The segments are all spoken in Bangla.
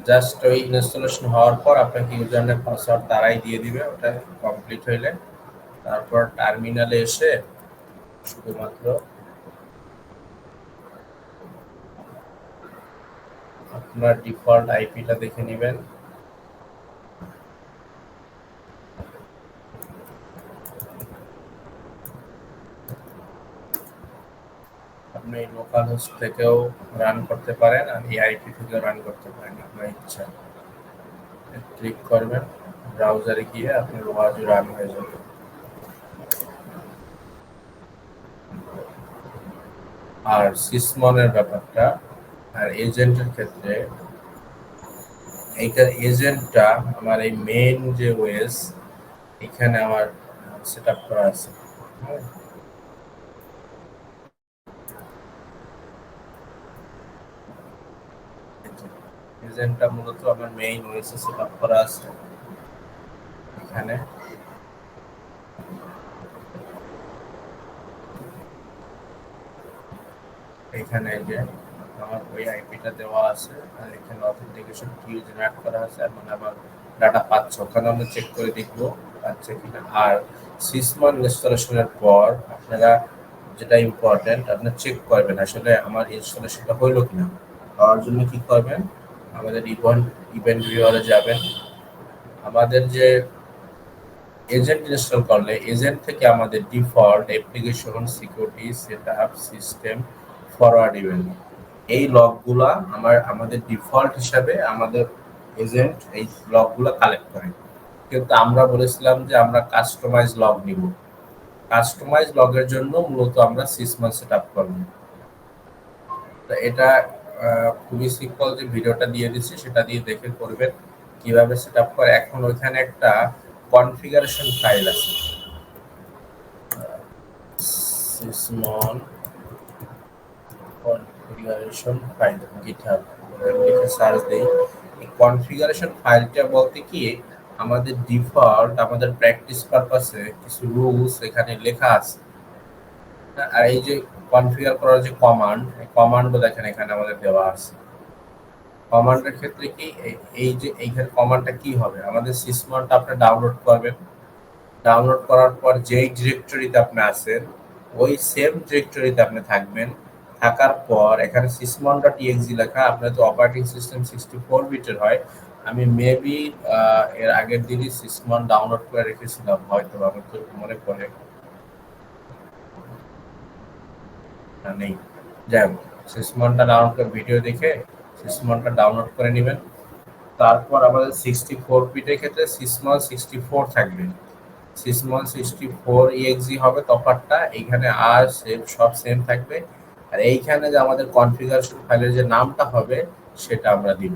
জাস্ট ওই ইনস্টলেশন হওয়ার পর আপনাকে ইউজার নেম পাসওয়ার্ড তারাই দিয়ে দিবে। ওটা কমপ্লিট হইলে তারপর টার্মিনালে এসে শুধুমাত্র আপনার ডিফল্ট আইপিটা দেখে নেবেন। আপনি লোকাল হোস্ট থেকেও রান করতে পারেন আর এই আইপি থেকেও রান করতে পারেন, আপনার ইচ্ছা। ক্লিক করবেন, ব্রাউজারে গিয়ে আপনার ওয়াজ রান হয়ে যাবে। আর সিসমনের ব্যাপারটা আর এজেন্টের ক্ষেত্রে, এইটার এজেন্টটা আমার এই মেইন যে ওয়েস এখানে আমার সেট আপ করা আছে। হ্যাঁ, এজেন্টটা মূলত আমার মেইন ওয়েসে সেট আপ করা আছে এখানে। এখানে যে আমার ওই আইপিটা দেওয়া আছে আর এখানে অথেন্টিকেশন কি জেনারেট করা আছে এবং আমার ডাটা পাচ্ছে ওখানে আমরা চেক করে দেখবো পাচ্ছে কিনা। আর সিসমন ইনস্টলেশনের পর আপনারা যেটা ইম্পর্টেন্ট আপনার চেক করবেন আসলে আমার ইনস্টলেশনটা হইলো কিনা। হওয়ার জন্য কি করবেন, আমাদের ইভেন্ট ভিউয়ারে যাবেন। আমাদের যে এজেন্ট ইনস্টল করলে এজেন্ট থেকে আমাদের default application security setup system forward event এই লগগুলা আমাদের ডিফল্ট হিসাবে আমাদের এজেন্ট এই লগগুলা কালেক্ট করে। কিন্তু আমরা বলেছিলাম যে আমরা কাস্টমাইজ লগ নিব। কাস্টমাইজ লগের জন্য মূলত আমরা সিসমন সেট আপ করবো। তো এটা খুবই সিম্পল, যে ভিডিওটা দিয়ে দিচ্ছি সেটা দিয়ে দেখে করবেন কিভাবে সেট আপ করে। এখন ওইখানে একটা কনফিগারেশন ফাইল আছে, সিসমন কনফিগারেশন ফাইল গিটহাব লিখে সার্চ দেই। এই কনফিগারেশন ফাইলটা বলতে কি আমাদের ডিফল্ট আমাদের প্র্যাকটিস পারপাসে কিছু রুলস এখানে লেখা আছে। আর এই যে কনফিগার করার যে কমান্ড, এই কমান্ডও দেখেন এখানে আমাদের দেওয়া আছে। কমান্ডের ক্ষেত্রে কি এই যে এইখানে কমান্ডটা কি হবে, আমাদের সিসমনটা আপনি ডাউনলোড করবেন। ডাউনলোড করার পর যেই ডিরেক্টরিতে আপনি আছেন ওই সেম ডিরেক্টরিতে আপনি থাকবেন। থাকার পর এখানে sysmon.exe লেখা, আপনার তো অপারেটিং সিস্টেম 64 বিটের হয়। আমি মেবি এর আগের দিনই সিসমন ডাউনলোড করে রেখেছিলাম, হয়তো আমার তো মনে পড়ে না, নেই। যাই হোক, সিসমনটা ডাউনলোড করে ভিডিও দেখে সিসমনটা ডাউনলোড করে নেবেন। তারপর আমাদের 64 বিটের ক্ষেত্রে সিসমন 64 থাকবে। সিসমন 64 exe হবে তফাৎটা, এইখানে আর সেম সব সেম থাকবে। আর এইখানে যে আমাদের কনফিগারেশন ফাইলের যে নামটা হবে সেটা আমরা দিব,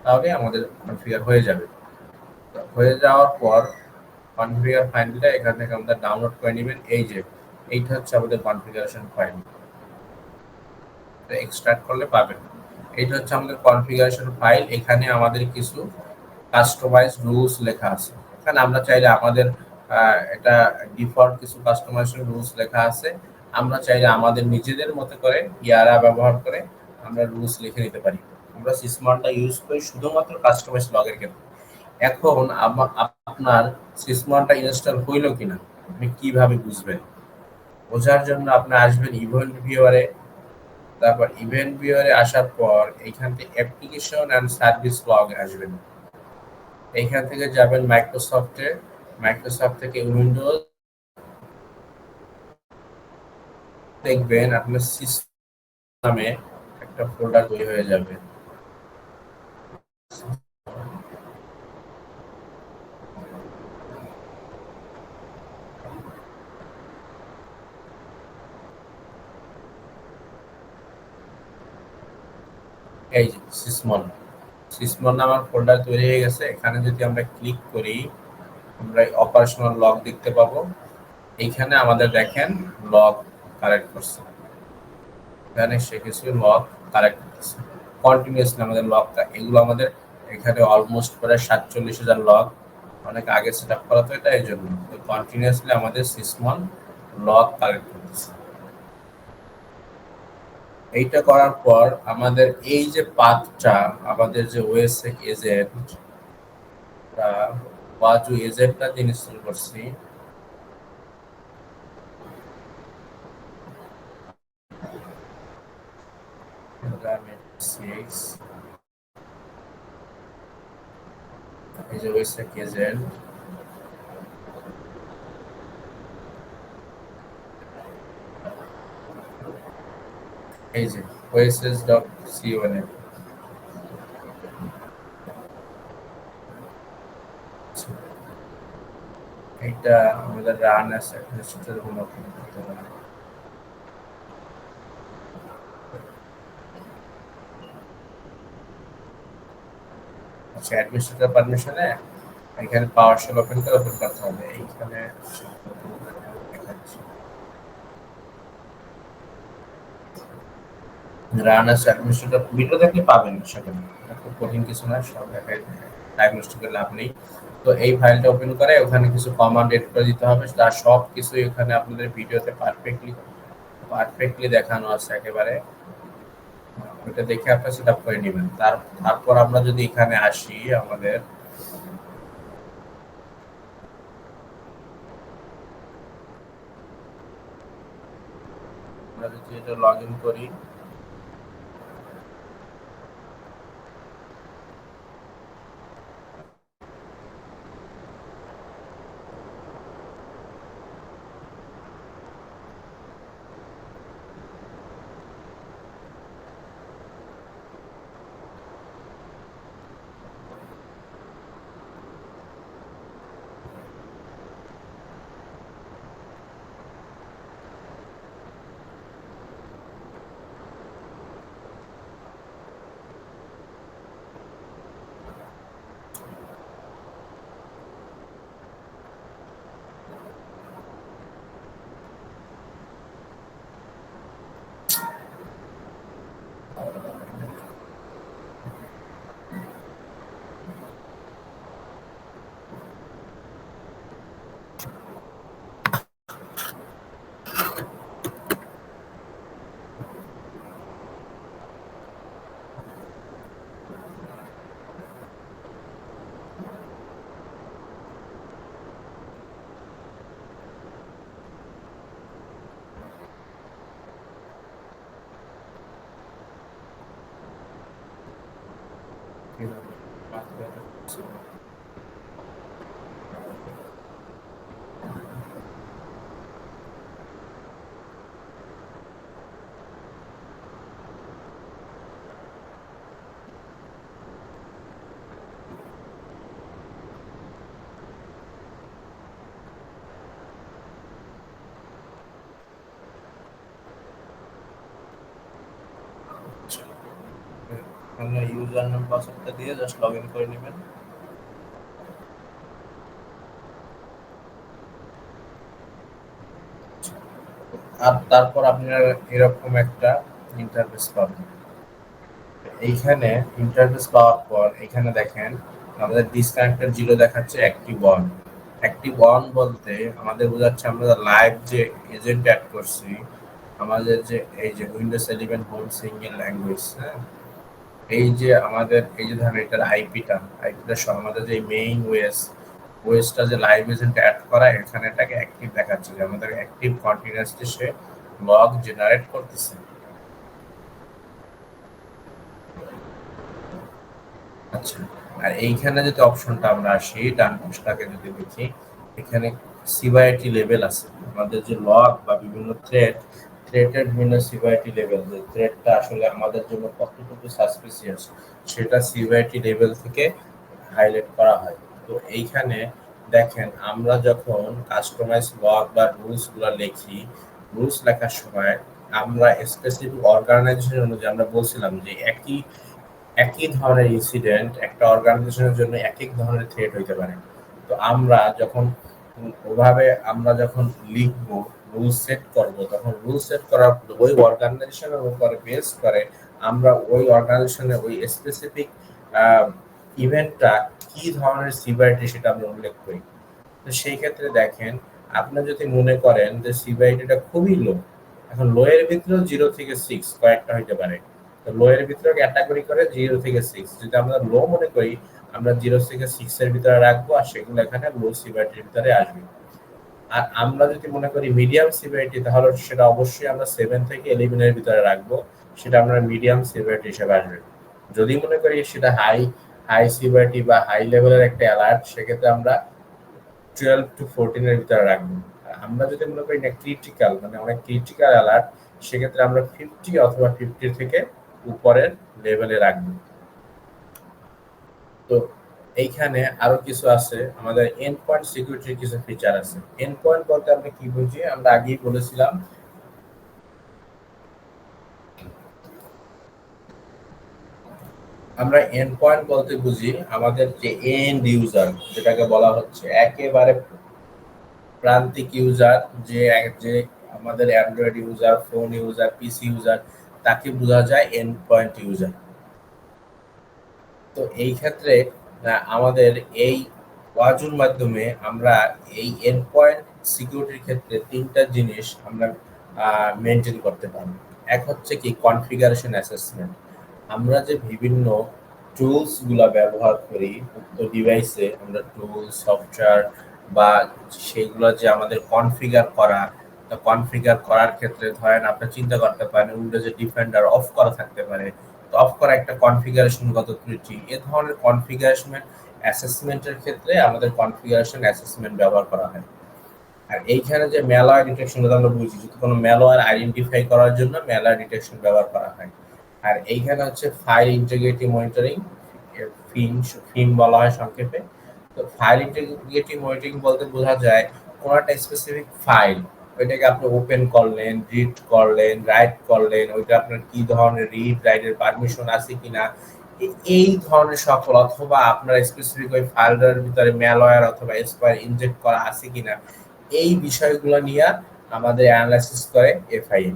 তাহলে আমাদের কনফিগার হয়ে যাবে। হয়ে যাওয়ার পর কনফিগার ফাইলটা এখান থেকে আমাদের ডাউনলোড করে নেবেন। এই যে এইটা হচ্ছে আমাদের কনফিগারেশন ফাইল, এক্সট্রাক্ট করলে পাবেন। এটা হচ্ছে আমাদের কনফিগারেশন ফাইল। এখানে আমাদের কিছু কাস্টমাইজ রুলস লেখা আছে। এখানে আমরা চাইলে আমাদের এটা ডিফল্ট কিছু কাস্টমাইজেশন রুলস লেখা আছে। আমরা চাইলে আমাদের নিজেদের মতো করে ইয়ারা ব্যবহার করে আমরা রুলস লিখে নিতে পারি। আমরা সিসমনটা ইউজ করি শুধুমাত্র কাস্টমাইজ লগের ক্ষেত্রে। এখন আপনার সিসমনটা ইনস্টল হইলো কিনা আপনি কিভাবে বুঝবেন? বোঝার জন্য আপনি আসবেন ইভেন্ট ভিউয়ারে। তারপর ইভেন্ট ভিউয়ারে আসার পর এইখান থেকে অ্যাপ্লিকেশন অ্যান্ড সার্ভিস লগ আসবেন। এইখান থেকে যাবেন মাইক্রোসফটে, মাইক্রোসফট থেকে উইন্ডোজ দেখবেন আপনার সিস্টেম নামে একটা ফোল্ডার তৈরি হয়ে যাবে। এই যে সিসমন, সিসমন নামের ফোল্ডার তৈরি হয়ে গেছে। এখানে যদি আমরা ক্লিক করি আমরা অপারেশনাল লগ দেখতে পাবো। এইখানে আমাদের দেখেন লগ কালেক্ট করছে, এখানে সে কিছু লগ কালেক্ট করতেছে কন্টিনিউয়াসলি আমাদের লগটা। এগুলো আমাদের এখানে অলমোস্ট প্রায় 47,000 লগ, অনেক আগে সেট আপ করা, তো এটা এই জন্য কন্টিনিউয়াসলি আমাদের সিসমন লগ কালেক্ট করতেছে। এইটা করার পর আমাদের এই যে পাথটা, আমাদের যে ওএসএক এজেন্ট ওয়াজু এজেন্টটা ইনস্টল করছি, এই যে ওএসএক এজেন্ট, এই যে oss.co এইটা আমাদের রান আছে, সেটার কোনো করতে হবে। আচ্ছা, অ্যাডমিনিস্ট্রেটর পারমিশনে এখানে পাওয়ারশেল ওপেন করতে হবে। এইখানে রান আছে অ্যাডমিনিস্ট্রেটর ভিডিও দেখলে পাবেন, সেখানে খুব কঠিন কিছু না, সব দেখায়, টাইম নষ্ট করে লাভ নেই। তো এই ফাইলটা ওপেন করে ওখানে কিছু কমান্ড এড করে দিতে হবে, তার সব কিছুই ওখানে আপনাদের ভিডিওতে পারফেক্টলি দেখানো আছে একেবারে। ওটা দেখে আপনারা সেটআপ করে নেবেন। তারপর আমরা যদি এখানে আসি, আমরা যদি এটা লগ ইন করি, ইউজার নাম পাসওয়ার্ডটা দিয়ে জাস্ট লগ ইন করে নেবেন। আর তারপর আপনারা এরকম একটা ইন্টারফেস পাবেন। এইখানে ইন্টারফেস পাওয়ার পর এখানে দেখেন আমাদের ডিসকানেক্টেড জিরো দেখাচ্ছে, অ্যাক্টিভ অন বলতে আমাদের বোঝাচ্ছে আমরা লাইভ যে এজেন্ট অ্যাড করছি, আমাদের যে এই যে উইন্ডোজ 11 হোম সিঙ্গেল ল্যাঙ্গুয়েজ, হ্যাঁ, এই যে আমাদের এই যে ধরেন এটার আইপিটা সহ আমাদের যে মেইন ওয়েসটা যে লাইভ এজেন্ট অ্যাড করা, এখানে এটাকে অ্যাক্টিভ দেখাচ্ছে যে আমাদের অ্যাক্টিভ কন্টিনিউয়াসলি সে লগ জেনারেট করতেছে। আচ্ছা, আর এইখানে যদি অপশনটা আমরা আসি, ডান পাশটাকে যদি দেখি, এখানে সিভিআইটি লেভেল আছে, আমাদের যে লগ বা বিভিন্ন থ্রেটের বিভিন্ন সিভিআইটি লেভেল, যে থ্রেটটা আসলে আমাদের জন্য কতটুকু সাসপিসিয়াস সেটা সিভিআইটি লেভেল থেকে হাইলাইট করা হয়। তো এইখানে দেখেন আমরা যখন কাস্টমাইজ লগ বা রুলস গুলা লিখি, রুলস লেখার সময় আমরা স্পেসিফিক অর্গানাইজেশন অনুযায়ী আমরা বলছিলাম যে একই ধরনের ইনসিডেন্ট একটা অর্গানাইজেশনের জন্য এক ধরনের থ্রেট হইতে পারে। তো আমরা যখন লিখবো, রুল সেট করব, তখন রুল সেট করার ওই অর্গানাইজেশনের উপরে বেস করে আমরা ওই অর্গানাইজেশনের ওই স্পেসিফিক ইভেন্টটা কি ধরনের সিভিয়ারিটি সেটা আমরা উল্লেখ করি। তো সেই ক্ষেত্রে দেখেন, আপনারা যদি মনে করেন যে সিভিয়ারিটিটা খুবই লো, এখন লো এর ভিতরেও 0 থেকে 6 কয়েকটা হইতে পারে। তো লো এর ভিতরে ক্যাটাগরি করে 0 থেকে 6, যদি আমরা লো মনে করি আমরা 0 থেকে 6 এর ভিতরে রাখবো, আর সেগুলো এখানে লো সিভিয়ারিটির ভিতরে আসবে। আর আমরা যদি মনে করি মিডিয়াম সিভিয়ারিটি, তাহলে সেটা অবশ্যই আমরা 7 থেকে 11 এর ভিতরে রাখবো, সেটা আমরা মিডিয়াম সিভিয়ারিটি হিসেবে আসবে। যদি মনে করি সেটা হাই হাই সিভিয়ারিটি বা হাই লেভেলের একটা অ্যালার্ট, সেক্ষেত্রে আমরা 12 to 14 এর ভিতরে রাখবো। আমরা যদি মনে করি না ক্রিটিক্যাল, মানে অনেক ক্রিটিক্যাল অ্যালার্ট, সেক্ষেত্রে আমরা 50 অথবা 50 থেকে উপরের লেভেলে রাখবো। তো এইখানে আরো কিছু আছে, আমাদের এন্ড পয়েন্ট সিকিউরিটির কিছু ফিচার আছে। এন্ড পয়েন্ট বলতে আমরা কি বুঝি, আমরা আগেই বলেছিলাম আমরা এন্ড পয়েন্ট বলতে বুঝি আমাদের যে এন্ড ইউজার, যেটাকে বলা হচ্ছে একেবারে প্রান্তিক ইউজার, যে যে আমাদের অ্যান্ড্রয়েড ইউজার, ফোন ইউজার, পিসি ইউজার, তাকে বোঝা যায় এন্ড পয়েন্ট ইউজার। তো এই ক্ষেত্রে আমাদের এই ওয়াজুর মাধ্যমে আমরা এই এন্ড পয়েন্ট সিকিউরিটির ক্ষেত্রে তিনটা জিনিস আমরা মেনটেন করতে পারবো। এক হচ্ছে কি কনফিগারেশন অ্যাসেসমেন্ট। আমরা যে বিভিন্ন টুলস গুলা ব্যবহার করি উক্ত ডিভাইসে, আমরা টুল সফটওয়্যার বা সেইগুলো যে আমাদের কনফিগার করা, তো কনফিগার করার ক্ষেত্রে ধরেন আপনি চিন্তা করতে পারেন উইন্ডোজে ডিফেন্ডার অফ করা থাকতে পারে, তো অফ করা একটা কনফিগারেশনগত ত্রুটি। এ ধরনের কনফিগারেশন অ্যাসেসমেন্টের ক্ষেত্রে আমাদের কনফিগারেশন অ্যাসেসমেন্ট ব্যবহার করা হয়। আর এইখানে যে ম্যালওয়্যার ডিটেকশন আমরা বুঝি, যদি কোনো ম্যালওয়্যার আইডেন্টিফাই করার জন্য ম্যালওয়্যার ডিটেকশন ব্যবহার করা হয়। আর এইখানে হচ্ছে ফাইল ইন্টিগ্রিটি মনিটরিং, ফিম বলা হয় সংক্ষেপে। তো ফাইল ইন্টিগ্রিটি মনিটরিং বলতে বোঝা যায় কোনো একটা স্পেসিফিক ফাইল, ওইটাকে আপনি ওপেন করলেন, রিড করলেন, রাইট করলেন, ওইটা আপনার কি ধরনের রিড রাইটের পারমিশন আছে কিনা, এই ধরনের সকল, অথবা আপনার স্পেসিফিক ওই ফাইলটার ভিতরে ম্যালওয়্যার অথবা স্পায়ার ইনজেক্ট করা আছে কিনা, এই বিষয়গুলো নিয়ে আমাদের অ্যানালাইসিস করে এফআইএ।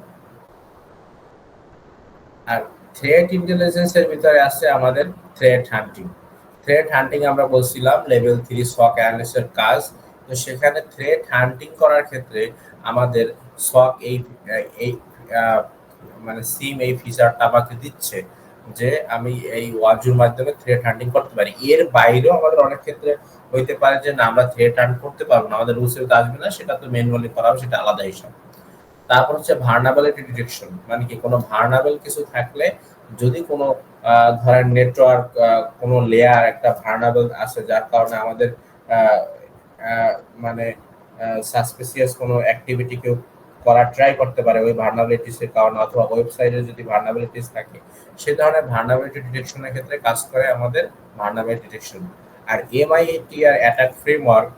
আর থ্রেট ইন্টেলিজেন্সের ভিতরে আছে আমাদের থ্রেট হান্টিং। থ্রেট হান্টিং আমরা বলছিলাম লেভেল 3 সক অ্যানালিস্টের কাজ। তো সেখানে থ্রেট হান্টিং করার ক্ষেত্রে আমাদের সক এই এই মানে সিম এই ফিচারটা আমাকে দিচ্ছে যে আমি এই ওয়াজুর মাধ্যমে থ্রেট হান্টিং করতে পারি। এর বাইরেও আমাদের অনেক ক্ষেত্রে হইতে পারে যে না, আমরা থ্রেট হান্ট করতে পারবো না, আমাদের রুলসের আসবে না, সেটা তো ম্যানুয়ালি করা হবে, সেটা আলাদা হিসাব। তারপর হচ্ছে ভার্নাবিলিটি ডিটেকশন, মানে কি কোনো ভার্নাবল কিছু থাকলে, যদি কোনো ধরেন নেটওয়ার্ক কোনো লেয়ার একটা ভার্নাবল আছে যার কারণে আমাদের মানে সাসপিসিয়াস কোনো অ্যাক্টিভিটি কেউ করার ট্রাই করতে পারে ওই ভার্নাবিলিটিস এর কারণে, অথবা ওয়েবসাইটে যদি ভার্নাবিলিটিস থাকে, সে ধরনের ভার্নাবিলিটি ডিটেকশনের ক্ষেত্রে কাজ করে আমাদের ভার্নাবিলিটি ডিটেকশন। আর এমআইটিআর অ্যাটাক ফ্রেমওয়ার্ক,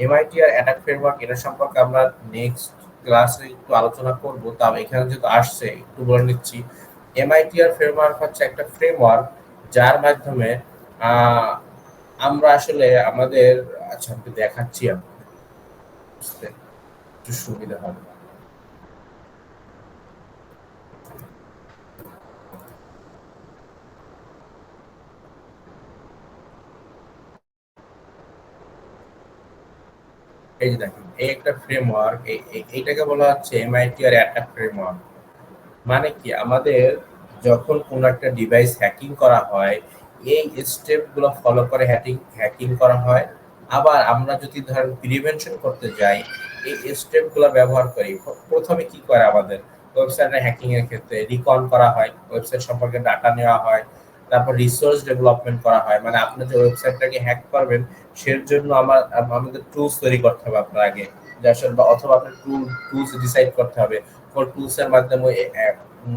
এমআইটিআর অ্যাটাক ফ্রেমওয়ার্ক, এটা সম্পর্কে আমরা নেক্সট ক্লাসে একটু আলোচনা করব, তাও এখানে যেহেতু আসছে একটু বলে নিচ্ছি। এমআইটিআর ফ্রেমওয়ার্ক হচ্ছে একটা ফ্রেমওয়ার্ক যার মাধ্যমে আমরা আসলে আমাদের, আচ্ছা আমি দেখাচ্ছি, বুঝতে একটু সুবিধা হবে। এই যে দেখেন, এই একটা ফ্রেমওয়ার্ক, এইটাকে বলা হচ্ছে এমআইটিআর অ্যাটাক ফ্রেমওয়ার্ক। মানে কি, আমাদের যখন কোনো একটা ডিভাইস হ্যাকিং করা হয়, এই স্টেপগুলো ফলো করে হ্যাকিং হ্যাকিং করা হয়। আবার আমরা যদি ধরেন প্রিভেনশন করতে যাই, এই স্টেপগুলো ব্যবহার করি। প্রথমে কি করে আমাদের ওয়েবসাইটে হ্যাকিং এর ক্ষেত্রে রিকন করা হয়, ওয়েবসাইট সম্পর্কে ডাটা নেওয়া হয়, তারপর রিসোর্স ডেভেলপমেন্ট করা হয়, মানে আপনি যে ওয়েবসাইটটাকে হ্যাক করবেন সের জন্য আমাদের টুলস তৈরি করতে হবে আপনার আগে, যে আসলে অথবা আপনার টুলস ডিসাইড করতে হবে কোন টুলস এর মাধ্যমে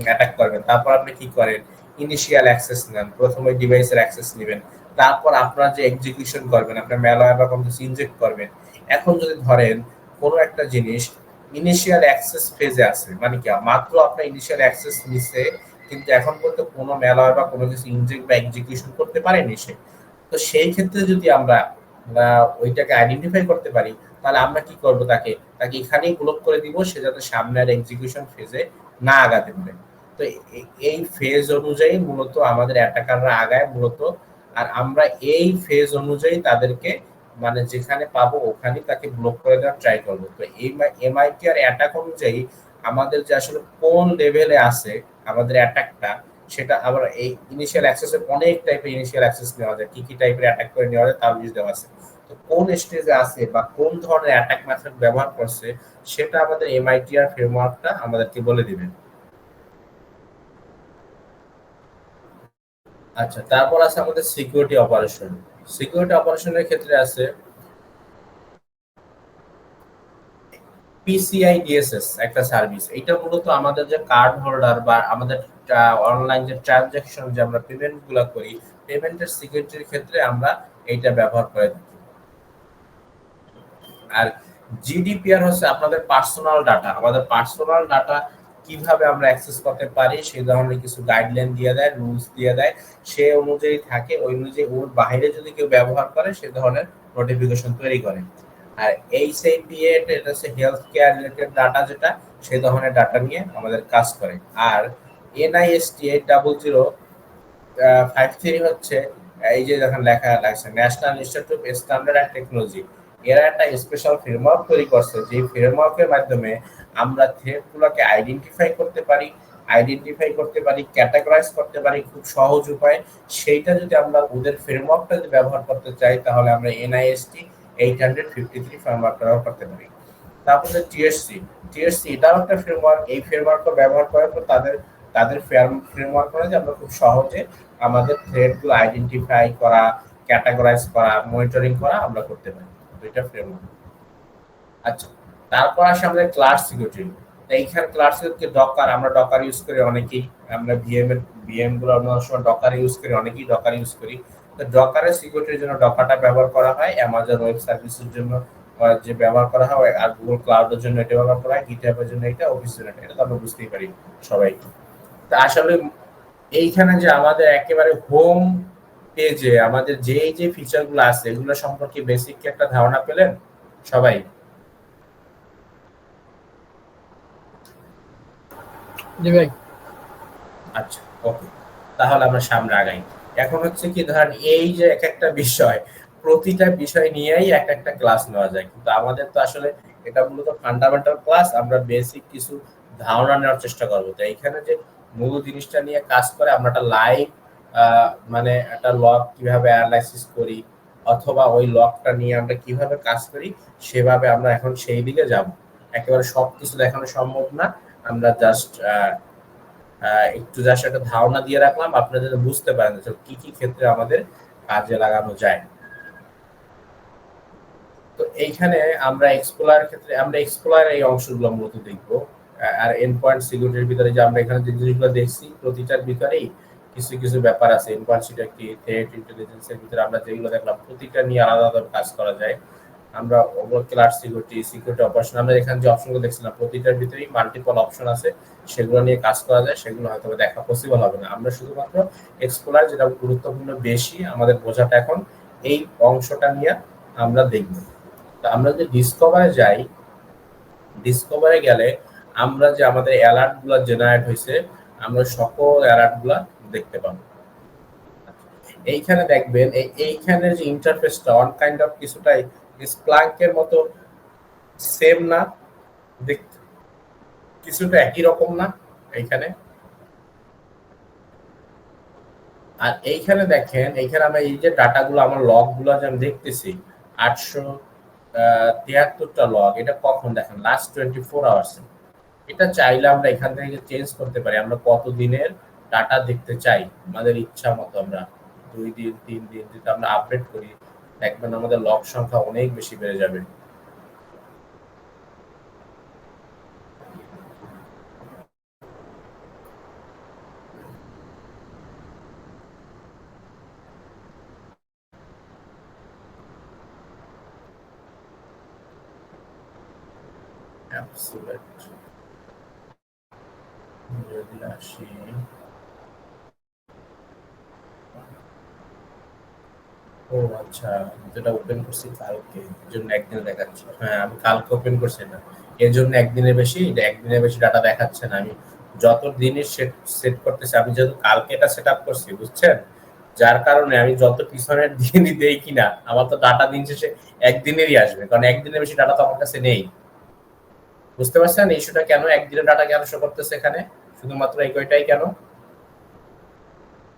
অ্যাটাক করবেন। তারপর আপনি কি করেন, ইনিশিয়াল অ্যাক্সেস নেন, প্রথমে ডিভাইসের অ্যাক্সেস নেবেন, তারপর আপনার যে এক্সিকিউশন করবেন, আপনার ম্যালওয়্যার বা কোনো কিছু ইনজেক্ট করবেন। এখন যদি ধরেন কোনো একটা জিনিস ইনিশিয়াল অ্যাক্সেস ফেজে আছে, মানে কি মাত্র আপনার ইনিশিয়াল অ্যাক্সেস নিছে, কিন্তু এখন পর্যন্ত কোনো ম্যালওয়্যার বা কোনো কিছু ইনজেক্ট বা এক্সিকিউশন করতে পারেনি সে। তো সেই ক্ষেত্রে যদি আমরা ওইটাকে আইডেন্টিফাই করতে পারি, তাহলে আমরা কি করব, তাকে তাকে এখানেই ব্লক করে দিব, সে যাতে সামনের এক্সিকিউশন ফেজে না আগাতে পারে। তো এই ফেজ অনুযায়ী মূলত আমাদের অ্যাটাকাররা আগায় মূলত, আর আমরা এই ফেজ অনুযায়ী তাদেরকে মানে যেখানে পাবো ওখানেই তাকে ব্লক করে দেওয়ার ট্রাই করবো। তো এই এমআইটি আর অ্যাটাক অনুযায়ী আমাদের যে আসলে কোন লেভেলে আছে আমাদের অ্যাটাকটা, সেটা আবার এই ইনিশিয়াল অ্যাক্সেসের অনেক টাইপের ইনিশিয়াল অ্যাক্সেস নেওয়া যায়, কি কি টাইপের অ্যাটাক করে নেওয়া যায় তার লিস্ট দেওয়া আছে। তো কোন স্টেজে আছে বা কোন ধরনের অ্যাটাক মেথড ব্যবহার করছে সেটা আমাদের এমআইটিআর ফ্রেমওয়ার্কটা আমাদেরকে বলে দিবেন। আচ্ছা, তারপর আছে আমাদের সিকিউরিটি অপারেশন। সিকিউরিটি অপারেশনের ক্ষেত্রে আছে পিসিআই ডিএসএস একটা সার্ভিস। এটা মূলত আমাদের যে কার্ড হোল্ডার বা আমাদের অনলাইন যে ট্রানজাকশন যে আমরা পেমেন্ট গুলো করি, পেমেন্টের সিকিউরিটির ক্ষেত্রে আমরা এইটা ব্যবহার করে থাকি। আর জিডিপিআর হচ্ছে আপনাদের পার্সোনাল ডাটা, আমাদের পার্সোনাল ডাটা কিভাবে আমরা অ্যাক্সেস করতে পারি সেই ধরনের কিছু গাইডলাইন দিয়ে দেয়, রুলস দিয়ে দেয়, সে অনুযায়ী থাকে, ওই অনুযায়ী ওর বাইরে যদি কেউ ব্যবহার করে সে ধরনের নোটিফিকেশন তৈরি করে। আর এইচআইপিএ এটা হচ্ছে হেলথ কেয়ার রিলেটেড ডাটা, যেটা সেই ধরনের ডাটা নিয়ে আমাদের কাজ করে। আর এনআইএসটি 80053 হচ্ছে এই যে যখন লেখা লাগছে national institute of standard and technology, এরা একটা স্পেশাল ফ্রেমওয়ার্ক তৈরি করছে, যে ফ্রেমওয়ার্কের মাধ্যমে আমরা থ্রেটগুলোকে আইডেন্টিফাই করতে পারি, ক্যাটাগরাইজ করতে পারি খুব সহজ উপায়ে। সেইটা যদি আমরা ওদের ফ্রেমওয়ার্কটা যদি ব্যবহার করতে চাই তাহলে আমরা এনআইএসটি 853 ফ্রেমওয়ার্ক ব্যবহার করতে পারি। তারপর টিএসসি, এটাও একটা ফ্রেমওয়ার্ক। এই ফ্রেমওয়ার্কটা ব্যবহার করার পর তাদের তাদের ফ্রেমওয়ার্ক করে যে আমরা খুব সহজে আমাদের থ্রেডগুলো আইডেন্টিফাই করা, ক্যাটাগরাইজ করা, মনিটরিং করা আমরা করতে পারি। দুইটা ফ্রেমওয়ার্ক। আচ্ছা, তারপর আসে আমাদের ক্লাস সিকিউরিটি। এইখানে ক্লাস সিকিউরিটি ডকার, আমরা ডকার ইউজ করি অনেকেই, আমরা ভিএম গুলো আমরা সময় ডকার ইউজ করি, অনেকেই ডকার ইউজ করি। তো ডকারের সিকিউরিটির জন্য ডকারটা ব্যবহার করা হয়, অ্যামাজন ওয়েব সার্ভিসের জন্য যে ব্যবহার করা হয়, আর গুগল ক্লাউডের জন্য এটা ব্যবহার করা হয়, গিটহাবের জন্য এটা, অফিস জন্য এটা তো আমরা বুঝতেই পারি সবাই। তো আসলে এইখানে যে আমাদের একেবারে হোম পেজে আমাদের যে ফিচার গুলো আছে এগুলো সম্পর্কে বেসিক একটা ধারণা পেলেন সবাই? জি ভাই। আচ্ছা, ওকে, তাহলে আমরা সামনে আগাই। এখন হচ্ছে কি ধরেন এই যে এক একটা বিষয়, প্রতিটা বিষয় নিয়েই এক একটা ক্লাস নেওয়া যায়, কিন্তু আমাদের তো আসলে এটা মূলত ফান্ডামেন্টাল ক্লাস, আমরা বেসিক কিছু ধারণা নেওয়ার চেষ্টা করবো। তো এইখানে যে মূল জিনিসটা নিয়ে কাজ করে আমরা একটা লাইভ মানে একটা লগ কিভাবে অ্যানালাইসিস করি অথবা ওই লগটা নিয়ে আমরা কিভাবে কাজ করি সেভাবে আমরা এখন সেই দিকে যাব। একেবারে সবকিছু দেখানো সম্ভব না, আমরা জাস্ট একটু জাস্ট একটা ধারণা দিয়ে রাখলাম, আপনারা যাতে বুঝতে পারেন কি কি ক্ষেত্রে আমাদের কাজে লাগানো যায়। তো এইখানে আমরা এক্সপ্লোরার এই অংশগুলো মূলত দেখবো। আর এন্ড পয়েন্ট সিকিউরিটির ভিতরে যে আমরা এখানে যে জিনিসগুলো দেখছি প্রতিটার ভিতরেই কিছু কিছু ব্যাপার আছে। এন্ড পয়েন্ট সিকিউরিটি, থ্রেট ইন্টেলিজেন্সের ভিতরে আমরা যেগুলো দেখলাম প্রতিটা নিয়ে আলাদা আলাদা কাজ করা যায়। আমরা ওভার ক্লাস সিকিউরিটি অপারেশন, আমরা এখানে যে অপশনগুলো দেখছিলাম প্রতিটার ভিতরেই মাল্টিপল অপশন আছে, সেগুলো নিয়ে কাজ করা যায়। সেগুলো হয়তো দেখা পসিবল হবে না, আমরা শুধুমাত্র এক্সপ্লোরার যেটা গুরুত্বপূর্ণ বেশি আমাদের বোঝাটা এখন এই অংশটা নিয়ে আমরা দেখব। আমরা যদি ডিসকভারে গেলে আমরা যে আমাদের অ্যালার্ট গুলা জেনারেট হয়েছে আমরা সকল অ্যালার্ট গুলা দেখতে পাবো। এইখানে দেখবেন এইখানে যে ইন্টারফেসটা অন কাইন্ড অফ কিছুটাই স্প্লাঙ্কের মতো সেম না, দেখতে কিছুটা একই রকম না এইখানে। আর এইখানে দেখেন, এইখানে আমরা এই যে ডাটাগুলো আমার লগ গুলো যে আমি দেখতেছি 873টা লগ, এটা কখন দেখেন লাস্ট 24 আওয়ার্স। এটা চাইলে আমরা এখান থেকে চেঞ্জ করতে পারি, আমরা কত দিনের ডাটা দেখতে চাই আমাদের ইচ্ছা মতো আমরা 2 দিন 3 দিন যদি আমরা আপডেট করি দেখবেন আমাদের লগ সংখ্যা অনেক বেশি বেড়ে যাবে। যদি আসি ও আচ্ছা, যেটা ওপেন করছি কালকে এর জন্য একদিন দেখাচ্ছে। হ্যাঁ, আমি কালকে ওপেন করছি এটা, এর জন্য একদিনের বেশি ডাটা দেখাচ্ছে না। আমি যত দিনের সেট সেট করতেছি, আমি যেহেতু কালকে এটা সেট আপ করছি বুঝছেন, যার কারণে আমি যত পিছনের দিনই দেই কিনা আমার তো ডাটা দিন শেষে একদিনেরই আসবে, কারণ একদিনের বেশি ডাটা তো আমার কাছে নেই। বুঝতে পারছেন ইস্যুটা কেন একদিনের ডাটা কেন শো করতেছে এখানে? শুধুমাত্র এই কয়টাই কেন?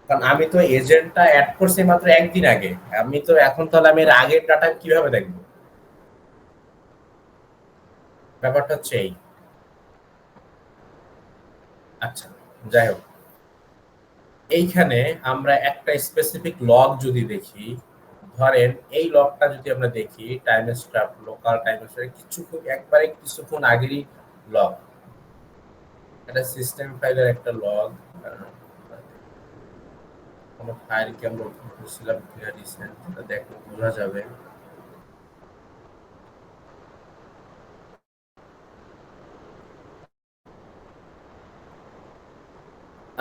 কারণ আমি তো এজেন্টটা অ্যাড করছি মাত্র একদিন আগে। আমি তো এখন তাহলে আমি এর আগের ডাটা কিভাবে দেখবো? ব্যাপারটা হচ্ছে এই। আচ্ছা, যাই হোক, এইখানে আমরা একটা স্পেসিফিক লগ যদি দেখি, ধরেন এই লগটা যদি আমরা দেখি time stamp local time stamp কিছুক্ষণ একবারে কিছুক্ষণ আগেরই লগ, এটা সিস্টেম ফাইলের একটা লগ। কোনো ফাইল কি আমরা ওপেন করছিলাম কিনা রিসেন্ট এটা দেখলে বোঝা যাবে।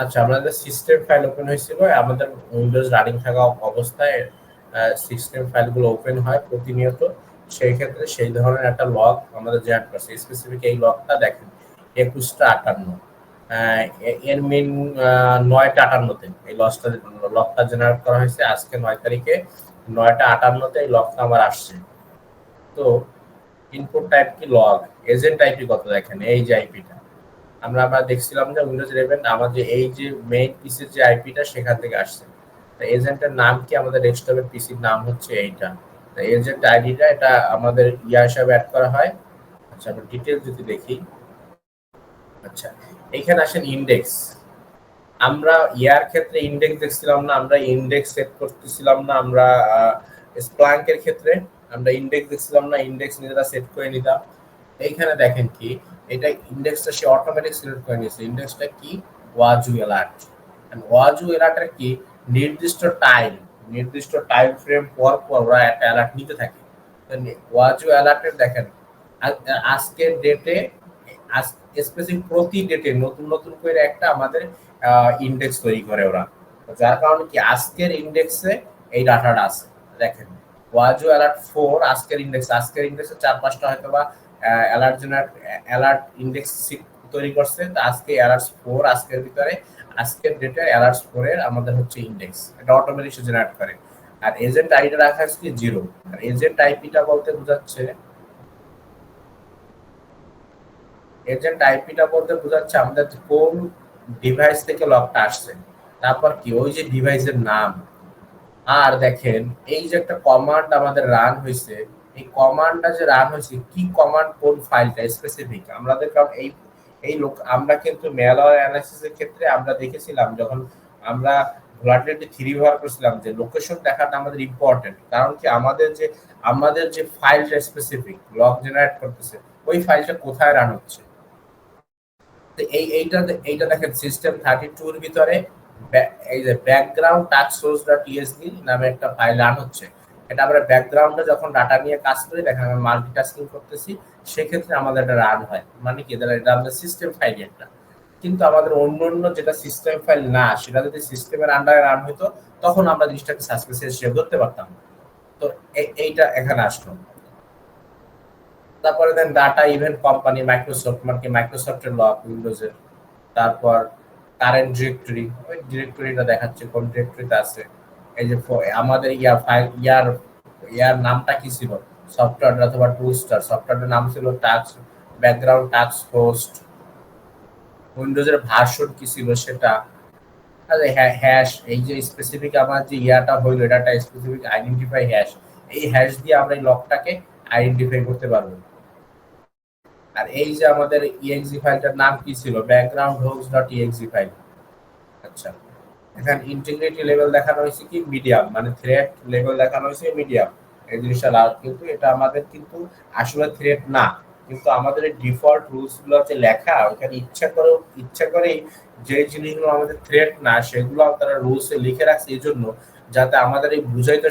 আচ্ছা, আমাদের সিস্টেম ফাইল ওপেন হয়েছিল আমাদের উইন্ডোজ রানিং থাকা অবস্থায় সিস্টেম ফাইলগুলো ওপেন হয় প্রতিনিয়ত। সেই ক্ষেত্রে সেই ধরনের একটা লগ আমাদের জেনারেট করছে। স্পেসিফিক এই লগটা দেখেন 21টা 58, এর মিন 9টা 58-তে এই লগটা জেনারেট করা হয়েছে আজকে 9 তারিখে 9টা 58-তে এই লগটা আমার আসছে। তো ইনপুট টাইপ কি লগ, এজেন্ট আইপি কত দেখেন এই যে আইপিটা আমরা দেখছিলাম যে উইন্ডোজ 11 আমার যে এই যে মেইন পিসির যে আইপিটা সেখান থেকে আসছে। তো এজেন্টের নাম কি আমাদের ডেস্কটপের পিসির নাম হচ্ছে এইটা। তো এজেন্ট আইডিটা এটা আমাদের ইয়া হিসাবে অ্যাড করা হয়। আচ্ছা, আমরা ডিটেইল যদি দেখি। আচ্ছা, এখানে আসেন ইনডেক্স। আমরা ইয়ার ক্ষেত্রে ইনডেক্স দেখছিলাম না, আমরা ইনডেক্স সেট করতেছিলাম না, আমরা স্প্লাঙ্কের ক্ষেত্রে আমরা ইনডেক্স দেখছিলাম না, ইনডেক্স নিজেরা সেট করে নিতাম। এইখানে দেখেন কি এটা ইনডেক্সটা সে অটোমেটিক সিলেক্ট করে নিয়েছে। ইনডেক্সটা কি? ওয়াজু অ্যালার্ট। ওয়াজু অ্যালার্টের কি নির্দিষ্ট টাইম ফ্রেম পর পর ওরা একটা অ্যালার্ট নিতে থাকে। ওয়াজু অ্যালার্টের দেখেন আজকের ডেটে স্পেসিফিক প্রতি ডেটে নতুন নতুন করে একটা আমাদের ইন্ডেক্স তৈরি করে ওরা। যার কারণে কি আজকের ইন্ডেক্সে এই ডাটাটা আছে। দেখেন ওয়াজু অ্যালার্ট 4 আজকের ইন্ডেক্সে 4-5টা হয়তো বা অ্যালার্ট জেনারেট অ্যালার্ট ইন্ডেক্স তৈরি করছে। তো আজকে অ্যালার্ট 4 আজকের ভিতরে আজকের ডেটে অ্যালার্ট 4 এর আমাদের হচ্ছে ইন্ডেক্স, এটা অটোমেটিক জেনারেট করে। আর এজেন্ট আইডি রাখা আছে কি 0। আর এজেন্ট আইপিটা বলতে বোঝাচ্ছে আমাদের কোন ডিভাইস থেকে লকটা আসছে, তারপর কি ওই যে ডিভাইসের নাম। আর দেখেন এই যে একটা কমান্ড আমাদের রান হয়েছে, এই কমান্ডটা যে রান হয়েছে কি কমান্ড কোন ফাইলটা স্পেসিফিক আমাদের, কারণ এই লোক আমরা কিন্তু ম্যালওয়্যার অ্যানালাইসিসের ক্ষেত্রে আমরা দেখেছিলাম যখন আমরা ভোলাটিলিটি 3 ব্যবহার করছিলাম যে লোকেশন দেখাটা আমাদের ইম্পর্টেন্ট। কারণ কি আমাদের যে ফাইলটা স্পেসিফিক লগ জেনারেট করতেছে ওই ফাইলটা কোথায় রান হচ্ছে। এইটা দেখেন সিস্টেম 32 এর ভিতরে এই যে background task source dot ESD নামে একটা ফাইল রান হচ্ছে। এটা আমরা ব্যাকগ্রাউন্ডে যখন ডাটা নিয়ে কাজ করি দেখেন আমরা মাল্টিটাস্কিং করতেছি, সেক্ষেত্রে আমাদের এটা রান হয়। মানে কি এটা আমাদের সিস্টেম ফাইল একটা। কিন্তু আমাদের অন্য যেটা সিস্টেম ফাইল না সেটা যদি সিস্টেমের আন্ডারে রান হতো তখন আমরা জিনিসটাকে সাসপেন্স সেভ করতে পারতাম। তো এইটা এখানে আসলো। তারপরে then data event company Microsoft, মানে মাইক্রোসফটের লগ উইন্ডোজের। তারপর কারেন্ট ডিরেক্টরি, ওই ডিরেক্টরিটা দেখাচ্ছে কোন ডিরেক্টরিতে আছে। এই যে আমাদের ইয়ার নামটা কি ছিল, সফটওয়্যার অথবা টুলস্টার, সফটওয়্যারের নাম ছিল টাস্ক ব্যাকগ্রাউন্ড টাস্ক হোস্ট। উইন্ডোজের ভার্সন কি ছিল সেটা। হ্যাশ, এই যে স্পেসিফিক আমার যে ইয়াটা হইলো এটা একটা স্পেসিফিক আইডেন্টিফাই হ্যাশ, এই হ্যাশ দিয়ে আমরা এই লকটাকে আইডেন্টিফাই করতে পারবো। আর এই যে আমাদের ইএক্সি ফাইলটার নাম কি ছিল, background host dot exe file. আচ্ছা, এখানে ইন্টিগ্রিটি লেভেল দেখানো হয়েছে কি মিডিয়াম, মানে থ্রেট লেভেল দেখানো হয়েছে মিডিয়াম। এই জিনিসটা লাল, কিন্তু এটা আমাদের কিন্তু আসলে থ্রেট না। কিন্তু আমাদের এই ডিফল্ট রুলস গুলো যে লেখা ওখানে ইচ্ছা করেই যে জিনিসগুলো আমাদের থ্রেট না সেগুলো তারা রুলসে লিখে রাখছে এই জন্য যাতে আমাদের এই বুঝাইতে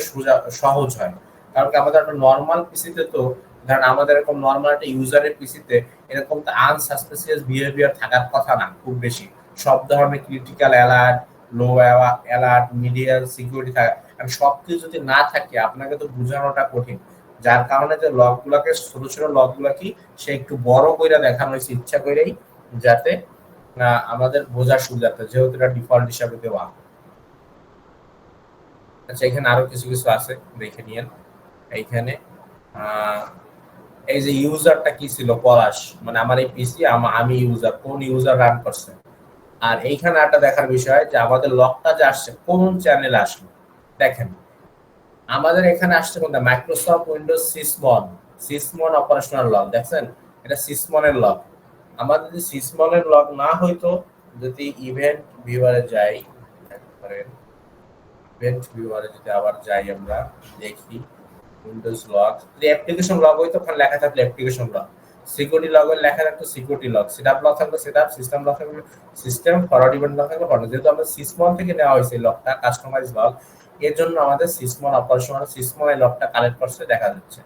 সহজ হয়। কারণ কি আমাদের একটা নর্মাল পিসিতে তো ধরেন আমাদের এরকম নর্মাল একটা ইউজারের পিসিতে এরকম তো আনসাসপিসিয়াস বিহেভিয়ার থাকার কথা না খুব বেশি। সব ধরনের ক্রিটিক্যাল অ্যালার্ট, লো অ্যালার্ট, মিডিয়াল সিকিউরিটি থাকে, কারণ সবকিছু যদি না থাকে আপনাকে তো বোঝানোটা কঠিন। যার কারণে যে লকগুলোকে ছোট ছোট লকগুলো কি সে একটু বড় করে দেখানো হয়েছে ইচ্ছা করেই, যাতে আমাদের বোঝার সুবিধার্থে, যেহেতু এটা ডিফল্ট হিসাবে দেওয়া। আচ্ছা, এখানে আরো কিছু কিছু আছে দেখে নিয়েন। এইখানে এই যে ইউজারটা কি ছিল পলাশ, মানে আমার এই পিসি আমি ইউজার, কোন ইউজার রান করছে। আর এইখানে একটা দেখার বিষয় যে আমাদের লকটা যে আসছে কোন চ্যানেলে আসলো। দেখেন আমাদের এখানে আসছে কোনটা, মাইক্রোসফট উইন্ডোজ সিসমন অপারেশনাল লক, দেখছেন এটা সিসমনের লক। আমাদের যদি সিসমনের লক না হইতো, যদি ইভেন্ট ভিউয়ারে যাই, ইভেন্ট ভিউয়ারে যদি আবার যাই আমরা দেখি উইন্ডোজ লক, যদি অ্যাপ্লিকেশন লক হইতো ওখানে লেখা থাকলে অ্যাপ্লিকেশন লক, সিকিউরিটি লক এর লেখা থাকতো সিকিউরিটি লক, সেটআপ লক থাকলে সেটআপ, সিস্টেম লক থাকলে সিস্টেম, ফরওয়ার্ড ইভেন্ট লক থাকলে ফরওয়ার্ড। যেহেতু আমরা সিসমন থেকে নেওয়া হয়েছে লকটা, কাস্টমাইজ লক, এর জন্য আমাদের সিসমন অপারেশনাল সিসমন এই লকটা কালেক্ট করছে দেখা যাচ্ছে।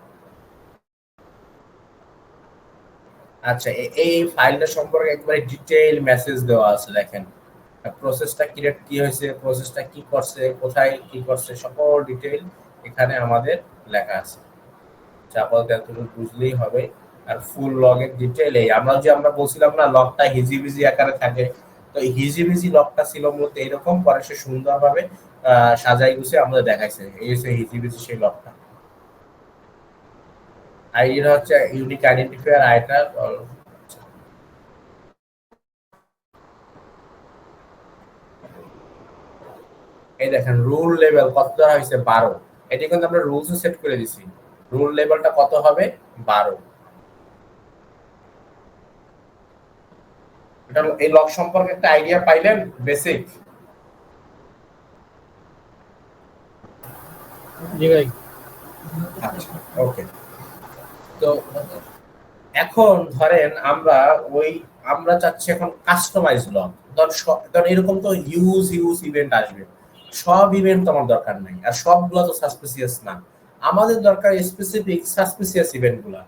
আচ্ছা এই ফাইলটা সম্পর্কে একবারে ডিটেইল মেসেজ দেওয়া আছে, দেখেন প্রসেসটা ক্রিয়েট কি হয়েছে, প্রসেসটা কি করছে, কোথায় কি করছে, সকল ডিটেইল এখানে আমাদের লেখা আছে। আপাতত এতটুকু বুঝলেই হবে। আর ফুল লগের ডিটেইল এই আমরা বলছিলাম না লকটা হিজিবিজি আকারে থাকে, তো এই হিজিবিজি লকটা ছিল মূলত এরকম, পরে সে সুন্দরভাবে সাজাই গুছিয়ে আমাদের দেখাইছে, এই হচ্ছে হিজিবিজি সেই লকটা। আইডিটা হচ্ছে ইউনিক আইডেন্টিফায়ার আইটা। এই দেখেন রুল লেভেল কত দেওয়া হয়েছে 12, এটি কিন্তু আমরা রুলসও সেট করে দিছি। রুল লেভেলটা কত হবে 12। এটা এই লক সম্পর্কে একটা আইডিয়া পাইলেন বেসিক। জি ভাই। আচ্ছা ওকে। তো এখন ধরেন আমরা চাচ্ছি এখন কাস্টমাইজ লক। ধর এরকম তো হিউজ ইভেন্ট আসবে, সব ইভেন্ট আমার দরকার নাই, আর সবগুলো তো সাসপিসিয়াস না। আমাদের দরকার স্পেসিফিক সাসপিসিয়াস ইভেন্ট গুলা।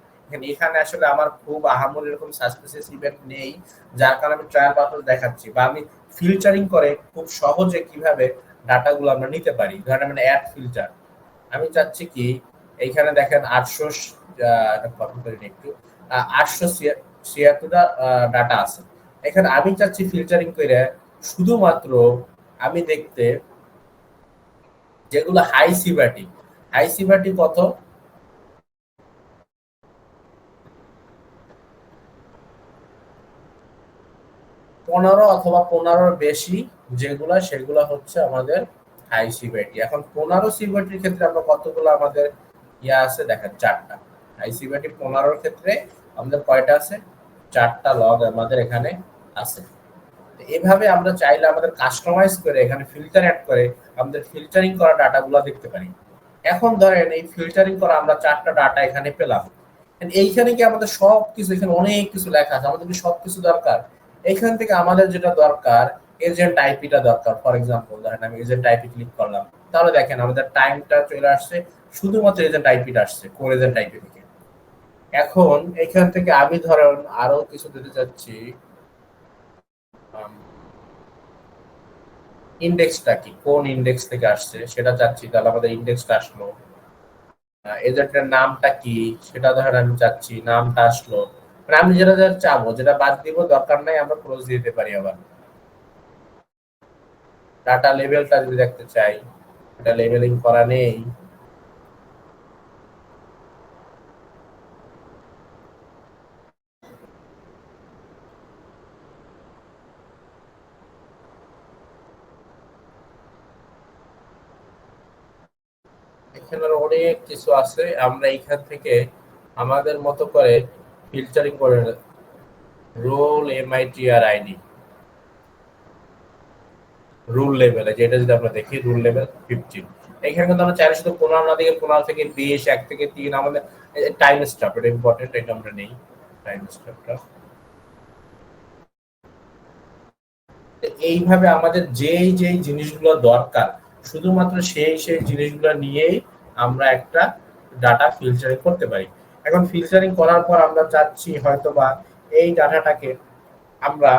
এখানে আসলে আমার খুব আহামরি এরকম সাসপিসিয়াস ইভেন্ট নেই, যার কারণে আমি ট্রায়াল পারপাস দেখাচ্ছি, বা আমি ফিল্টারিং করে খুব সহজে কিভাবে ডাটাগুলো আমরা নিতে পারি। ধরেন মানে অ্যাড ফিল্টার, আমি চাচ্ছি কি এইখানে দেখেন 876টা ডাটা আছে। এখানে আমি চাচ্ছি ফিল্টারিং করে শুধুমাত্র আমি দেখতে যেগুলো হাই সিভারিটি কত, 15 অথবা 15 বেশি, যেগুলা সেগুলা হচ্ছে আমাদের হাই সিভিয়ারিটি। এখন 15 সিভিয়ারিটির ক্ষেত্রে আমরা কতগুলো আমাদের আছে দেখেন 4টা। হাই সিভিয়ারিটি 15 ক্ষেত্রে আমাদের কয়টা আছে, 4টা লগ আমাদের এখানে আছে। এইভাবে আমরা চাইলে আমাদের কাস্টমাইজ করে এখানে ফিল্টার অ্যাড করে আমাদের ফিল্টারিং করা ডাটাগুলো দেখতে পারি। এখন ধরেন এই ফিল্টারিং করা আমরা 4টা ডাটা এখানে পেলাম, এইখানে কি আমাদের সবকিছু, এখানে অনেক কিছু লেখা আছে, আমাদের কি সবকিছু দরকার? এখান থেকে আমাদের যেটা দরকার এজেন্ট আইপিটা দরকার। ফর এক্সাম্পল ধরেন আমি এজেন্ট আইপি ক্লিক করলাম, তাহলে দেখেন আমাদের টাইমটা চলে আসছে, শুধুমাত্র এজেন্ট আইপিটা আসছে কোর এজেন্ট আইপি থেকে। এখন এখান থেকে আমি ধরেন আরো কিছু দিতে চাচ্ছি, ইন্ডেক্সটা কি, কোন ইন্ডেক্স থেকে আসছে সেটা চাচ্ছি, তাহলে আমাদের ইন্ডেক্সটা আসলো। এজেন্টের নামটা কি সেটা ধরেন আমি চাচ্ছি, নামটা আসলো। মানে আমি যেটা যেটা চাবো, যেটা বাদ দিব দরকার নাই আমরা ক্লোজ দিতে পারি। আবার ডাটা লেভেলটা যদি দেখতে চাই, এটা লেভেলিং করা নেই। এখানে অনেক কিছু আছে, আমরা এখান থেকে আমাদের মতো করে ফিল্টারিং করে রোল এমআইটিআর আইডি রুল লেভেলে, যেটা যদি আমরা দেখি রুল লেভেল 15, এখানে কিন্তু আমরা চাইলে শুধু 15 না থেকে 15 থেকে 20, 1 থেকে 3 আমাদের টাইম স্টপ, এটা ইম্পর্টেন্ট, এটা আমরা নেই টাইম স্টপটা। এইভাবে আমাদের যেই যেই জিনিসগুলো দরকার শুধুমাত্র সেই জিনিসগুলো নিয়েই আমরা একটা ডাটা ফিল্টারিং করতে পারি। এখন ফিল্টারিং করার পর আমরা চাচ্ছি হয়তোবা এই ডাটাটাকে আমরা,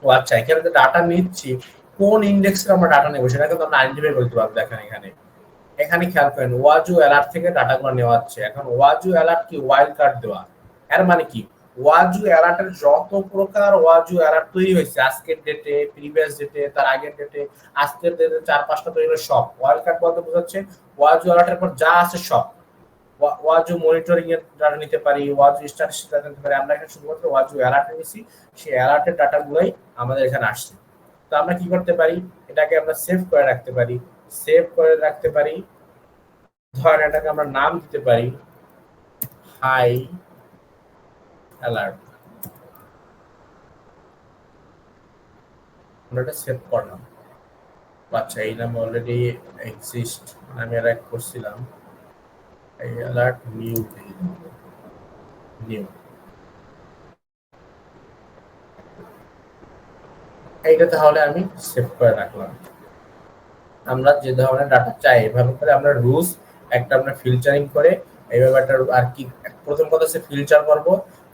ও আচ্ছা এখানে যে ডাটা নিচ্ছি কোন ইন্ডেক্সে আমরা ডাটা নেব সেটা কিন্তু আমরা আইডেন্টিফাই করতে পারবো। দেখেন এখানে খেয়াল করেন ওয়াজু অ্যালার্ট থেকে ডাটাগুলো নেওয়া হচ্ছে। এখন ওয়াজু অ্যালার্ট কি ওয়াইল্ড কার্ড দেওয়া, এর মানে কি ওয়াজু অ্যালার্টের যত প্রকার ওয়াজু অ্যালার্ট তৈরি হয়েছে আজকের ডেটে, প্রিভিয়াস ডেটে, তার আগের ডেটে, আজকের ডেটে 4-5টা তৈরি হলো সব ওয়াইল্ড কার্ড বলতে বোঝাচ্ছে ওয়াজু অ্যালার্টের পর যা আছে সব। ওয়াজু মনিটরিং এর ডাটা নিতে পারি, ওয়াজু স্ট্যাটিস্টিক্স ডাটা নিতে পারি। আমরা এখানে শুধুমাত্র ওয়াজু অ্যালার্ট নিয়েছি, সেই অ্যালার্টের ডাটাগুলোই আমাদের এখানে আসছে। তো আমরা কি করতে পারি, এটাকে আমরা সেভ করে রাখতে পারি। সেভ করে রাখতে পারি, ধরেন এটাকে আমরা নাম দিতে পারি হাই অ্যালার্ট। আমরা এটা সেভ করলাম। আচ্ছা, এই নাম অলরেডি এক্সিস্ট, আমি অ্যাড করছিলাম। এই অ্যালার্ট নিউ নিউ, এইটা তাহলে আমি সেভ করে রাখলাম। আমরা যে ধরনের ডাটা চাই এভাবে করে আমরা রুলস একটা আমরা ফিল্টারিং করে এইভাবে একটা, আর কি প্রথম কথা হচ্ছে ফিল্টার করব,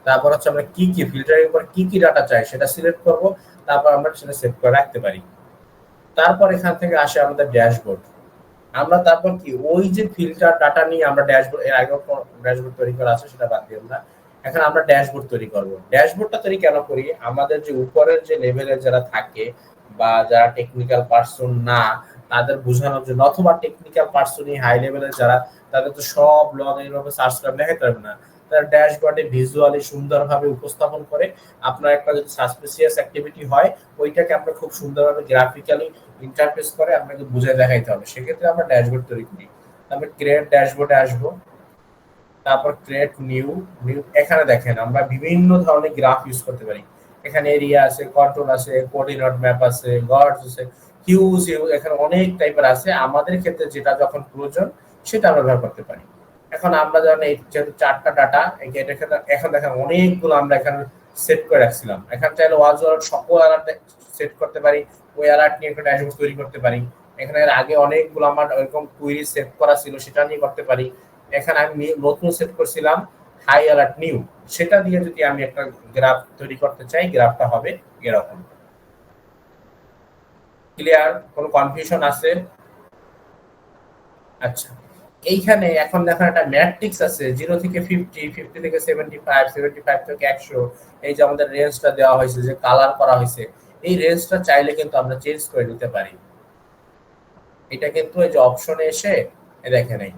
তারপর হচ্ছে আমরা কি কি ফিল্টারিং করে কি কি ডাটা চাই সেটা সিলেক্ট করব, তারপর আমরা সেটা সেভ করে রাখতে পারি। তারপর এখান থেকে আসে আমাদের ড্যাশবোর্ড। আমরা তারপর কি ওই যে ফিল্টার ডাটা নিয়ে আমরা ড্যাশবোর্ড, এর আগে ড্যাশবোর্ড তৈরি করা আছে সেটা বাদ দিয়ে আমরা এখন আমরা ড্যাশবোর্ড তৈরি করব। ড্যাশবোর্ডটা তৈরি কেন করি, আমাদের যে উপরের যে লেভেলের যারা থাকে বা যারা টেকনিক্যাল পার্সন না তাদের বোঝানোর জন্য, অথবা টেকনিক্যাল পার্সনই হাই লেভেলের যারা, তাদের তো সব লগ এইভাবে সার্চ করে দেখাতে পারবে না। তারা ড্যাশবোর্ডে ভিজুয়ালি সুন্দরভাবে উপস্থাপন করে, আপনার একটা যদি সাসপিসিয়াস অ্যাক্টিভিটি হয় ওইটাকে আমরা খুব সুন্দরভাবে গ্রাফিক্যালি ইন্টারফেস করে আপনাকে বুঝে দেখাইতে হবে। সেক্ষেত্রে আমরা ড্যাশবোর্ড তৈরি করি। তারপর ক্রিয়েট ড্যাশবোর্ডে আসবো, তারপর ক্রিয়েট নিউ। নিউ এখানে দেখেন আমরা বিভিন্ন ধরনের গ্রাফ ইউজ করতে পারি। এখানে এরিয়া আছে, কন্ট্রোল আছে, কোঅর্ডিনেট ম্যাপ আছে, গডস আছে, হিউজ এখানে অনেক টাইপের আছে। আমাদের ক্ষেত্রে যেটা যখন প্রয়োজন সেটা আমরা ব্যবহার করতে পারি। এখন আমরা জানি যেহেতু 4টা ডাটা, এখন দেখেন অনেকগুলো আমরা এখানে সেট করে রাখছিলাম। এখানে চাইলে ওয়াজ ওয়ার্ড সকল অ্যালার্ট সেট করতে পারি, ওই অ্যালার্ট নিয়ে একটা ড্যাশবোর্ড তৈরি করতে পারি। এখানে এর আগে অনেকগুলো আমার ওইরকম কুইরি সেট করা ছিল, সেটা নিয়ে করতে পারি। এখানে আমি নতুন সেট করছিলাম হাই অ্যালার্ট নিউ, সেটা দিয়ে যদি আমি একটা গ্রাফ তৈরি করতে চাই গ্রাফটা হবে এরকম। ক্লিয়ার? কোনো কনফিউশন আছে? আচ্ছা, এইখানে এখন দেখেন একটা ম্যাট্রিক্স আছে 0 থেকে 50, 50 থেকে 75, 75 থেকে 100। এই যে আমাদের রেঞ্জটা দেওয়া হয়েছে, যে কালার করা হয়েছে, এই রেঞ্জটা চাইলে কিন্তু আমরা চেঞ্জ করে নিতে পারি। এটা কিন্তু এই যে অপশনে এসে দেখেন এই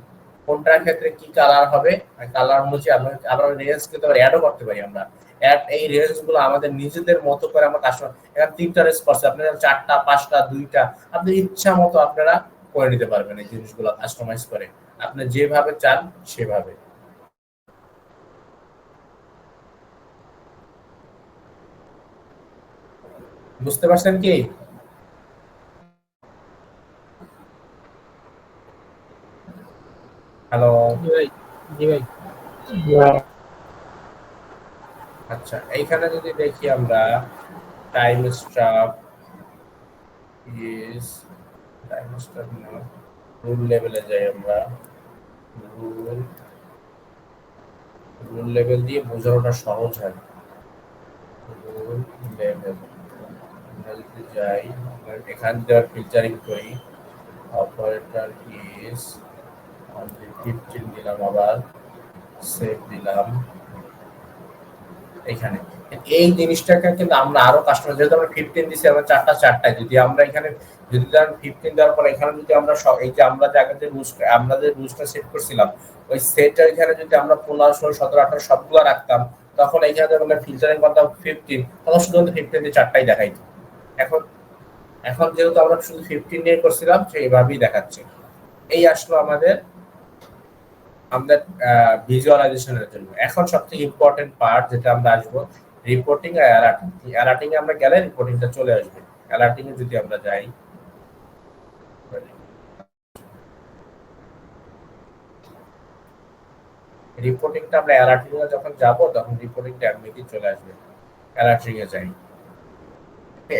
কোনটার ক্ষেত্রে কি কালার হবে, কালার অনুযায়ী আমরা রেঞ্জ কিন্তু অ্যাডও করতে পারি। আমরা অ্যাড এই রেঞ্জ গুলো আমাদের নিজেদের মতো করে আমরা কাস্টমার, এখানে 3টা রেঞ্জ করছে, আপনারা 4টা 5টা 2টা আপনাদের ইচ্ছা মতো আপনারা করে নিতে পারবেন। এই জিনিসগুলো কাস্টমাইজ করে আপনি যেভাবে চান সেভাবে। বুঝতে পারছেন কি? হ্যালো? জি ভাই, জি ভাই। আচ্ছা, এইখানে যদি দেখি আমরা time staff is, time staff না, রুল লেভেলে যাই আমরা। রুল রুল লেভেল দিয়ে বোঝানোটা সহজ হয়। রুল লেভেল আমরা যদি যাই, এখান থেকে ফিল্টারিং করি, অপারেটর ইজ 15 দিলাম, আবার সেভ দিলাম। এখানে এই জিনিসটাকে কিন্তু আমরা আরো কাস্টমার, যেহেতু আমরা 15 দিছি, আমরা 4টায় যদি আমরা এখানে যদি ধরেন 15 দেওয়ার পর এখানে যদি আমরা এই যে আমরা যে আগে যে আমরা যে রুলসটা সেট করছিলাম ওই সেটটা এখানে যদি আমরা 15, 16, 17, 18 সবগুলো রাখতাম, তখন এখানে যখন আমরা ফিল্টারিং করতাম 15, তখন শুধুমাত্র 15 দিয়ে 4টাই দেখাইতো। এখন এখন যেহেতু আমরা শুধু 15 নিয়ে করছিলাম সেইভাবেই দেখাচ্ছে। এই আসলো আমাদের আমাদের ভিজুয়ালাইজেশনের জন্য। এখন সবথেকে ইম্পর্টেন্ট পার্ট যেটা আমরা আসবো, রিপোর্টিং আর অ্যালার্টিং। অ্যালার্টিং এ আমরা গেলে রিপোর্টিংটা চলে আসবে। অ্যালার্টিং এ যদি আমরা যাই, রিপোর্টিংটা আমরা অ্যালার্টিং এ যখন যাব তখন রিপোর্টিংটা এমনিতেই চলে আসবে। অ্যালার্টিং এ যাই।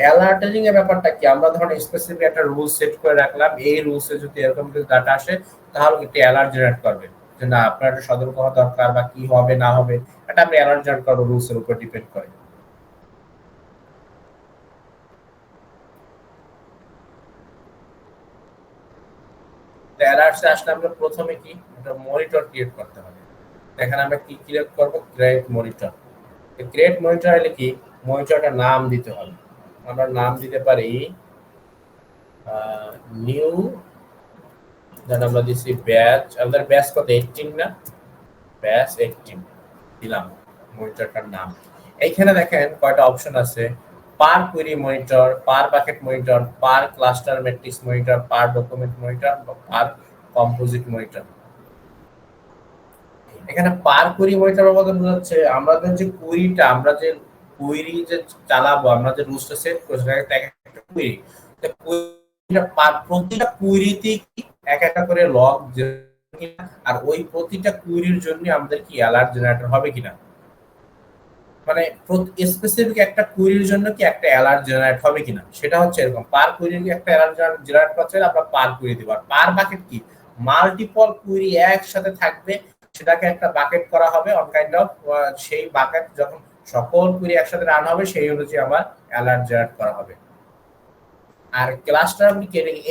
অ্যালার্টিং এর ব্যাপারটা কি, আমরা ধরুন স্পেসিফিক একটা রুল সেট করে রাখলাম, এই রুলসে যদি এরকম কিছু ডাটা আসে তাহলে একটি অ্যালার্ট জেনারেট করবে যে না আপনার একটা সতর্ক হওয়া দরকার, বা কি হবে না হবে এটা আমরা অ্যালার্ট জেনারেট করবো, রুলস এর উপর ডিপেন্ড করে। অ্যালার্টসে আসলে আমরা প্রথমে কি একটা মনিটর ক্রিয়েট করতে হবে। এখানে আমরা কি ক্রিয়েট করব, ক্রিয়েট মনিটর। ক্রিয়েট মনিটর হলে কি, মনিটরটার নাম দিতে হবে। আমরা নাম দিতে পারি নিউ, দেন আমরা দিছি ব্যাচ। আমাদের ব্যাচ কত, 18 না? ব্যাস একটিভ দিলাম মনিটরটার নাম। এইখানে দেখেন কয়টা অপশন আছে, পার কুয়েরি মনিটর, পার বাকেট মনিটর, পার ক্লাস্টার ম্যাট্রিক্স মনিটর, পার ডকুমেন্ট মনিটর, পার কম্পোজিট মনিটর। এখানে পার কুয়েরি মনিটর বলতে বোঝাচ্ছে আমাদের যে কুয়েরিটা, আমরা যে কুয়েরি যে চালাবো, আমরা যে রুলসটা সেট করছি একটা কুয়েরি, প্রতিটা কুয়েরিতে এক একটা করে লগ, আর ওই প্রতিটা কুয়েরির জন্য আমাদের কি অ্যালার্ট জেনারেটর হবে কিনা, মানে স্পেসিফিক একটা কুয়েরির জন্য কি একটা অ্যালার্ট জেনারেট হবে কিনা, সেটা হচ্ছে এরকম। পার কুয়েরি কি একটা অ্যালার্ট জেনারেট করতে হলে আমরা পার কুয়েরি দিব। আর পার বাকেট কি, মাল্টিপল কুয়েরি একসাথে থাকবে, সেটাকে একটা বাকেট করা হবে অন কাইন্ড অফ, সেই বাকেট যখন সকল কুয়েরি একসাথে রান হবে সেই অনুযায়ী আমার অ্যালার্ট জেনারেট করা হবে। আর ক্লাস্টার আমি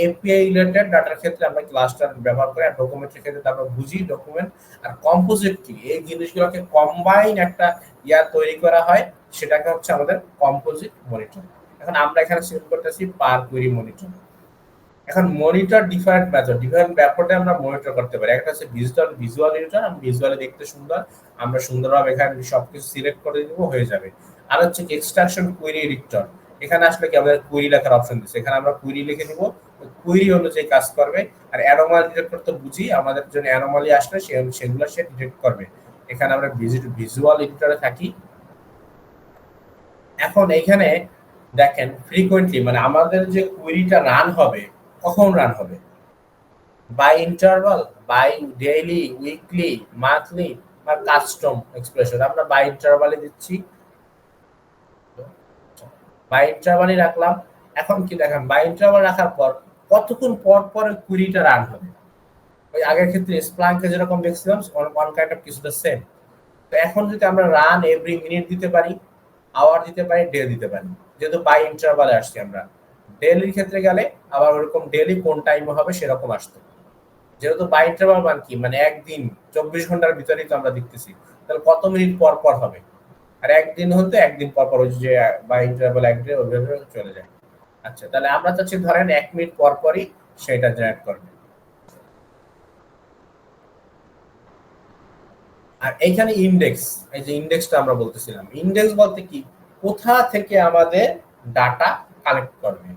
এপিআই রিলেটেড ডাটার ক্ষেত্রে আমরা ক্লাস্টার ব্যবহার করি, আর ডকুমেন্টের ক্ষেত্রে আমরা বুঝি ডকুমেন্ট। আর কম্পোজিট কি, এই জিনিসগুলোকে কম্বাইন একটা তৈরি করা হয়, সেটাকে হচ্ছে আমাদের কম্পোজিট মনিটর। এখন আমরা এখানে সিলেক্ট করতেছি পার কুয়েরি মনিটর। এখন মনিটর ডিফারেন্ট মেথডে আমরা মনিটর করতে পারি। একটা হচ্ছে ভিজুয়াল এডিটর, আমি ভিজুয়ালি দেখতে সুন্দর, আমরা সুন্দরভাবে এখানে সবকিছু সিলেক্ট করে দিব, হয়ে যাবে। আর হচ্ছে এক্সট্রাকশন কুয়েরি এডিটর, এখানে আসলে কি আমাদের কুয়েরি লেখার অপশন দিচ্ছে, এখানে আমরা কুয়েরি লিখে দিব, কুয়েরি অনুযায়ী কাজ করবে। আর অ্যানোমালি ডিটেক্টর তো বুঝি, আমাদের জন্য অ্যানোমালি আসলে সেগুলো সে ডিটেক্ট করবে। এখানে আমরা ভিজুয়াল এডিটরে থাকি। এখন এইখানে দেখেন ফ্রিকোয়েন্টলি, মানে আমাদের যে কুয়েরিটা রান হবে কখন রান হবে, by interval, by daily, weekly, monthly, বা কাস্টম এক্সপ্রেশন। আমরা বাই ইন্টারভালে দিচ্ছি, বাই ইন্টারভালই রাখলাম। এখন কি দেখেন, বাই ইন্টারভাল রাখার পর কতক্ষণ পর পর কুয়েরিটা রান হবে, ওই আগের ক্ষেত্রে স্প্লাঙ্কে যেরকম দেখছিলাম ওয়ান কাইন্ড অফ কিছুটা সেম। তো এখন যদি আমরা রান এভরি মিনিট দিতে পারি, আওয়ার দিতে পারি, ডে দিতে পারি, যেহেতু বাই ইন্টারভালে আসছি আমরা। ডেলির ক্ষেত্রে গেলে আবার ওরকম ডেলি কোন টাইমে হবে সেরকম আসতো, যেহেতু বাই ইন্টারভাল মান কি, মানে একদিন 24 ঘন্টার ভিতরেই তো আমরা দেখতেছি, তাহলে কত মিনিট পর পর হবে। আর একদিন হতে একদিন পর পর, ওই যে বাই ইন্টারভাল এক ডে ওইভাবে চলে যায়। আচ্ছা, তাহলে আমরা চাচ্ছি ধরেন 1 মিনিট পর পরই সেটা জেনারেট করবে। আর এইখানে ইন্ডেক্স, এই যে ইন্ডেক্সটা আমরা বলতেছিলাম, ইন্ডেক্স বলতে কি, কোথা থেকে আমাদের ডাটা কালেক্ট করবে,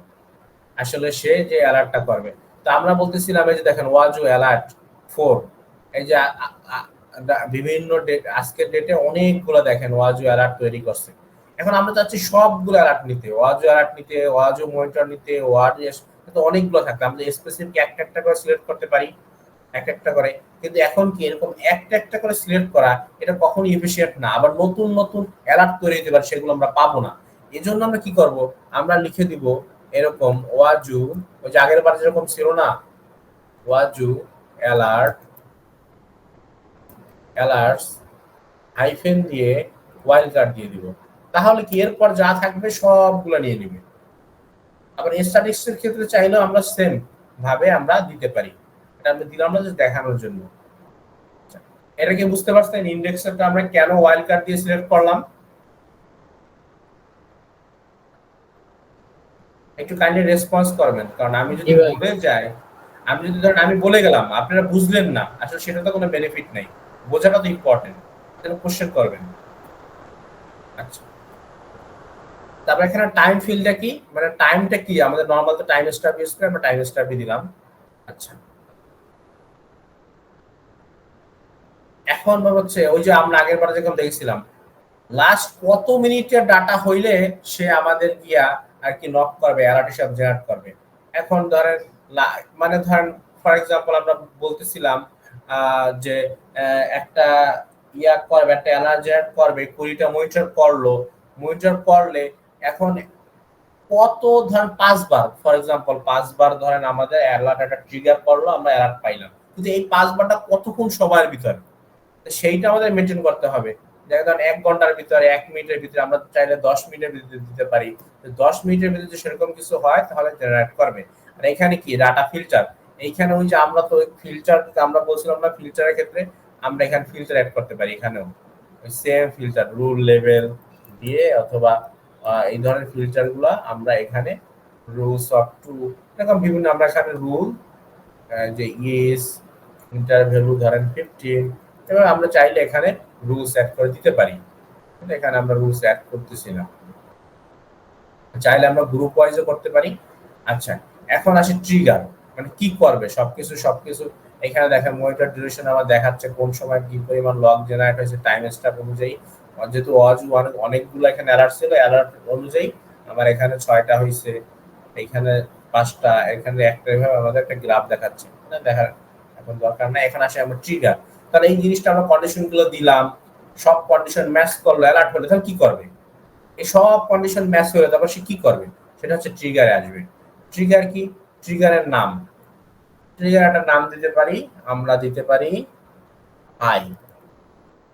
আসলে সে যে অ্যালার্টটা করবে। তো আমরা বলতেছিলাম এই যে দেখেন ওয়াজু অ্যালার্ট 4, এই যে বিভিন্ন ডেট, আজকের ডেটে অনেকগুলো দেখেন ওয়াজু অ্যালার্ট তৈরি করছে। এখন আমরা চাচ্ছি সবগুলো অ্যালার্ট নিতে, ওয়াজু অ্যালার্ট নিতে, ওয়াজু মনিটর নিতে, তো অনেকগুলো থাকে, আমরা স্পেসিফিক একটা একটা করে সিলেক্ট করতে পারি, এক একটা করে। কিন্তু এখন কি এরকম একটা একটা করে সিলেক্ট করা, এটা কখনো এফিশিয়েন্ট না, আবার নতুন নতুন অ্যালার্ট তৈরি হতে পারে, সেগুলো আমরা পাবো না। এই জন্য আমরা কি করব, আমরা লিখে দিব এরকম ওয়াজু, ওই যে আগের বার যেরকম ছিল না, ওয়াজু অ্যালার্ট, অ্যালার্টস হাইফেন দিয়ে ওয়াইল্ড কার্ড দিয়ে দিব। তাহলে কি এরপর যা থাকবে সবগুলো নিয়ে নিবে। আবার স্ট্যাটিস্টিক্সের ক্ষেত্রে চাইলেও আমরা সেম ভাবে আমরা দিতে পারি, এটা আমরা দিলাম না জাস্ট দেখানোর জন্য। এটা কি বুঝতে পারছেন ইন্ডেক্সটা আমরা কেন ওয়াইল্ড কার্ড দিয়ে সিলেক্ট করলাম? একটু কাইন্ডলি রেসপন্স করবেন, কারণ আমি যদি বলে যাই, আমি যদি ধরেন আমি বলে গেলাম আপনারা বুঝলেন না, আসলে সেটা তো কোনো বেনিফিট নাই, বোঝাটা তো ইম্পর্টেন্ট, তাহলে কোশ্চেন করবেন। আচ্ছা, তারপর এখানে টাইম ফিল্ডটা কি, মানে টাইমটা কি, আমাদের নরমাল তো টাইম স্টাফ ইউজ করে, আমরা টাইম স্টাফই দিলাম। আচ্ছা, এখন হচ্ছে ওই যে আমরা আগের বার যেরকম দেখছিলাম, লাস্ট কত মিনিটের ডাটা হইলে সে আমাদের গিয়া আর কি নক করবে, অ্যালার্ট হিসাব জেনারেট করবে। এখন ধরেন মানে ধরেন ফর এক্সাম্পল আমরা বলতেছিলাম যে একটা করবে, একটা অ্যালার্ট জেনারেট করবে, 20টা মনিটর করলো, মনিটর করলে এখন কত, ধরেন 5 বার, ফর এক্সাম্পল 5 বার ধরেন আমাদের অ্যালার্ট একটা ট্রিগার করলো, আমরা অ্যালার্ট পাইলাম, কিন্তু এই 5 বারটা কতক্ষণ সময়ের ভিতরে, সেইটা আমাদের মেনটেন করতে হবে। ধরেন 1 ঘন্টার ভিতরে, 1 মিনিটের ভিতরে, আমরা চাইলে 10 মিনিটের ভিতরে দিতে পারি। 10 মিনিটের ভিতরে যদি সেরকম কিছু হয় তাহলে জেনারেট করবে। আর এখানে কি ডাটা ফিল্টার, এইখানে ওই যে আমরা তো ফিল্টার, আমরা বলছিলাম না ফিল্টারের ক্ষেত্রে আমরা এখানে ফিল্টার অ্যাড করতে পারি, এখানেও ওই সেম ফিল্টার রুল লেভেল দিয়ে, অথবা এই ধরনের ফিল্টার গুলা আমরা এখানে রুলস অফ টু, এরকম বিভিন্ন আমরা এখানে রুল, যে ইয়েস ইন্টার ভ্যালু ধরেন 15, এবার আমরা চাইলে এখানে রুলস অ্যাড করে দিতে পারি, এখানে আমরা রুলস অ্যাড করতেছি না, চাইলে আমরা গ্রুপ ওয়াইজও করতে পারি। আচ্ছা, এখন আসি ট্রিগার, মানে কি করবে সবকিছু এখানে দেখেন মনিটর ডিউরেশন আমার দেখাচ্ছে কোন সময় কি পরিমাণ লগ জেনারেট হয়েছে টাইম স্টাপ অনুযায়ী। যেহেতু অনেকগুলো এখানে অ্যালার্ট ছিল, অ্যালার্ট অনুযায়ী আমার এখানে 6টা হয়েছে, এখানে 5টা, এখানে একটা, এভাবে আমাদের একটা গ্রাফ দেখাচ্ছে না, দেখার এখন দরকার নাই। এখন আসে আমরা ট্রিগার, তাহলে এই জিনিসটা আমরা কন্ডিশনগুলো দিলাম, সব কন্ডিশন ম্যাচ করলো, অ্যালার্ট হলো, তাহলে কি করবে? এই সব কন্ডিশন ম্যাচ হলে তারপর সে কি করবে? সেটা হচ্ছে ট্রিগারে আসবে। ট্রিগার কি? ট্রিগারের নাম, ট্রিগার একটা নাম দিতে পারি, আমরা দিতে পারি হাই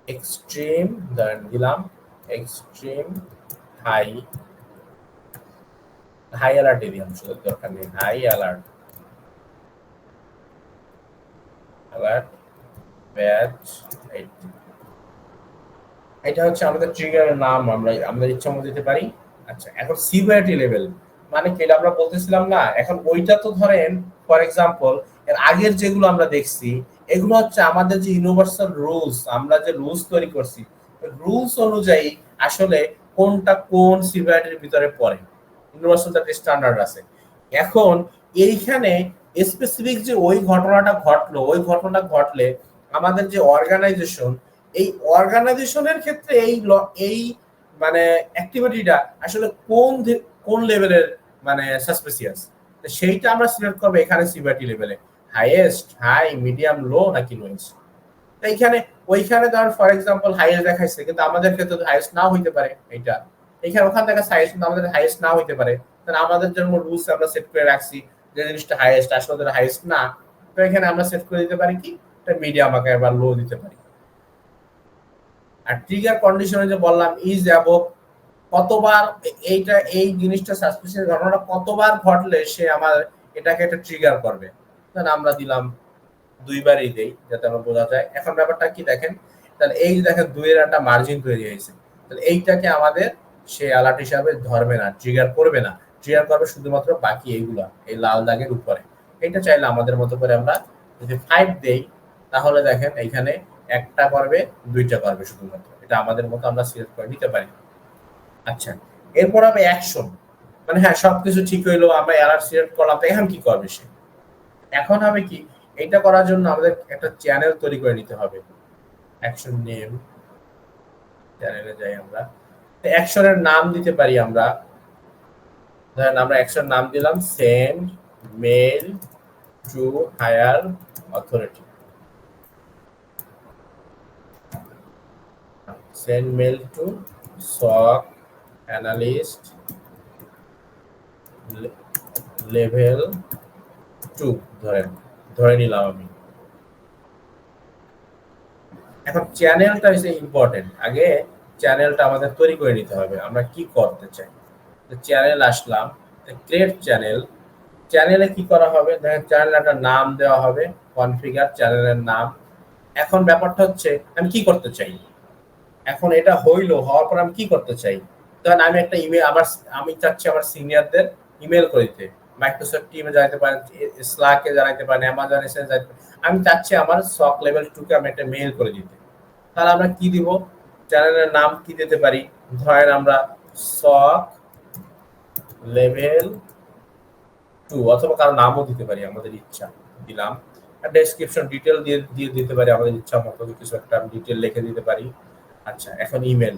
এক্সট্রিম, ধরেন দিলাম এক্সট্রিম হাই, হাই অ্যালার্ট দিলাম, শুধু দরকার নেই, হাই অ্যালার্ট, অ্যালার্ট ব্যাচ 80। এটা হচ্ছে আমাদের ট্রিগারের নাম, আমরা আমাদের ইচ্ছা মতো দিতে পারি। আচ্ছা, এখন সিভিয়ারিটি লেভেল মানে কি, এটা আমরা বলতেছিলাম না, এখন ওইটা তো ধরেন ফর এক্সাম্পল এর আগের যেগুলো আমরা দেখছি এগুলো হচ্ছে আমাদের যে ইউনিভার্সাল রুলস, আমরা যে রুলস তৈরি করছি রুলস অনুযায়ী আসলে কোনটা কোন সিভিয়ারিটির ভিতরে পড়ে, ইউনিভার্সাল একটা স্ট্যান্ডার্ড আছে। এখন এইখানে স্পেসিফিক যে ওই ঘটনাটা ঘটলো, ওই ঘটনা ঘটলে আমাদের যে অর্গানাইজেশন, এই অর্গানাইজেশনের ক্ষেত্রে এই মানে অ্যাক্টিভিটিটা আসলে কোন লেভেলের মানে সাসপিসিয়াস, সেইটা আমরা সিলেক্ট করবো এখানে সিভিয়ারিটি লেভেলে, হাইয়েস্ট, হাই, মিডিয়াম, লো নাকি লোয়েস্ট। এইখানে ওইখানে ধর ফর এক্সাম্পল হাইয়েস্ট দেখাইছে, কিন্তু আমাদের ক্ষেত্রে তো হাইয়েস্ট নাও হইতে পারে, এইটা এখানে ওখান থেকে হাইয়েস্ট, কিন্তু আমাদের হাইয়েস্ট নাও হইতে পারে, কারণ আমাদের জন্য রুলস আমরা সেট করে রাখছি যে জিনিসটা হাইয়েস্ট, আসলে ওদের হাইয়েস্ট না, তো এখানে আমরা সেট করে দিতে পারি কি এটা মিডিয়াম আকারে বা লো দিতে পারি। আর ট্রিগার কন্ডিশনে যে বললাম ইজ অ্যাবভ, কতবার এইটা এই জিনিসটা সাসপিশিয়াস ঘটনাটা কতবার ঘটলে সে আমার এটাকে একটা ট্রিগার করবে, তাহলে আমরা দিলাম 2বারই দেই যাতে আমরা বোঝা যায়। এখন ব্যাপারটা কি দেখেন, তাহলে এই দেখেন 2-এর একটা মার্জিন তৈরি হয়েছে, তাহলে এইটাকে আমাদের সে অ্যালার্ট হিসাবে ধরবে না, ট্রিগার করবে না, ট্রিগার করবে শুধুমাত্র বাকি এইগুলা, এই লাল দাগের উপরে। এটা চাইলে আমাদের মতো করে আমরা যদি 5 দেই তাহলে দেখেন এইখানে একটা করবে, 2টা করবে শুধুমাত্র, এটা আমাদের মতো আমরা সিলেক্ট করে নিতে পারি। আচ্ছা, এরপর হবে অ্যাকশন, মানে হ্যাঁ সবকিছু ঠিক হইলো, আমরা অ্যালার্ট সিলেক্ট করলাম, তো এখন কি করবে সে? এখন হবে কি, এটা করার জন্য আমাদের একটা চ্যানেল তৈরি করে নিতে হবে। অ্যাকশন নেম, চ্যানেলে যাই আমরা, অ্যাকশনের নাম দিতে পারি আমরা, ধরেন আমরা অ্যাকশন নাম দিলাম send mail to higher authority, send mail to SOC analyst level 2 ধরে নিলাম আমি। এখন চ্যানেলটা হচ্ছে ইম্পর্টেন্ট, আগে চ্যানেলটা আমাদের তৈরি করে নিতে হবে, আমরা কি করতে চাই। চ্যানেল আসলাম, ক্রিয়েট চ্যানেল, চ্যানেলে কি করা হবে, দেখেন চ্যানেল একটা নাম দেওয়া হবে, কনফিগার চ্যানেলের নাম। এখন ব্যাপারটা হচ্ছে আমি কি করতে চাই, এখন এটা হইলো, হওয়ার পর আমি কি করতে চাই, ধরেন আমি একটা ইমেল, আমি চাচ্ছি আমার সিনিয়রদের ইমেল করে দিতে, মাইক্রোসফট টিমে জানাতে পারেন, স্ল্যাকে জানাতে পারেন, অ্যামাজন এসে জানাতে পারেন, আমি চাচ্ছি আমার SOC লেভেল 2 কে আমি একটা মেইল করে দিতে, তাহলে আমরা কি দিব, চ্যানেলের নাম কি দিতে পারি, ধরেন আমরা SOC লেভেল 2 অথবা কারো নামও দিতে পারি আমাদের ইচ্ছা, দিলাম। আর ডেসক্রিপশন ডিটেল দিয়ে দিতে পারি আমাদের ইচ্ছা মতো, কিছু একটা ডিটেল লিখে দিতে পারি। আচ্ছা, এখন ইমেল,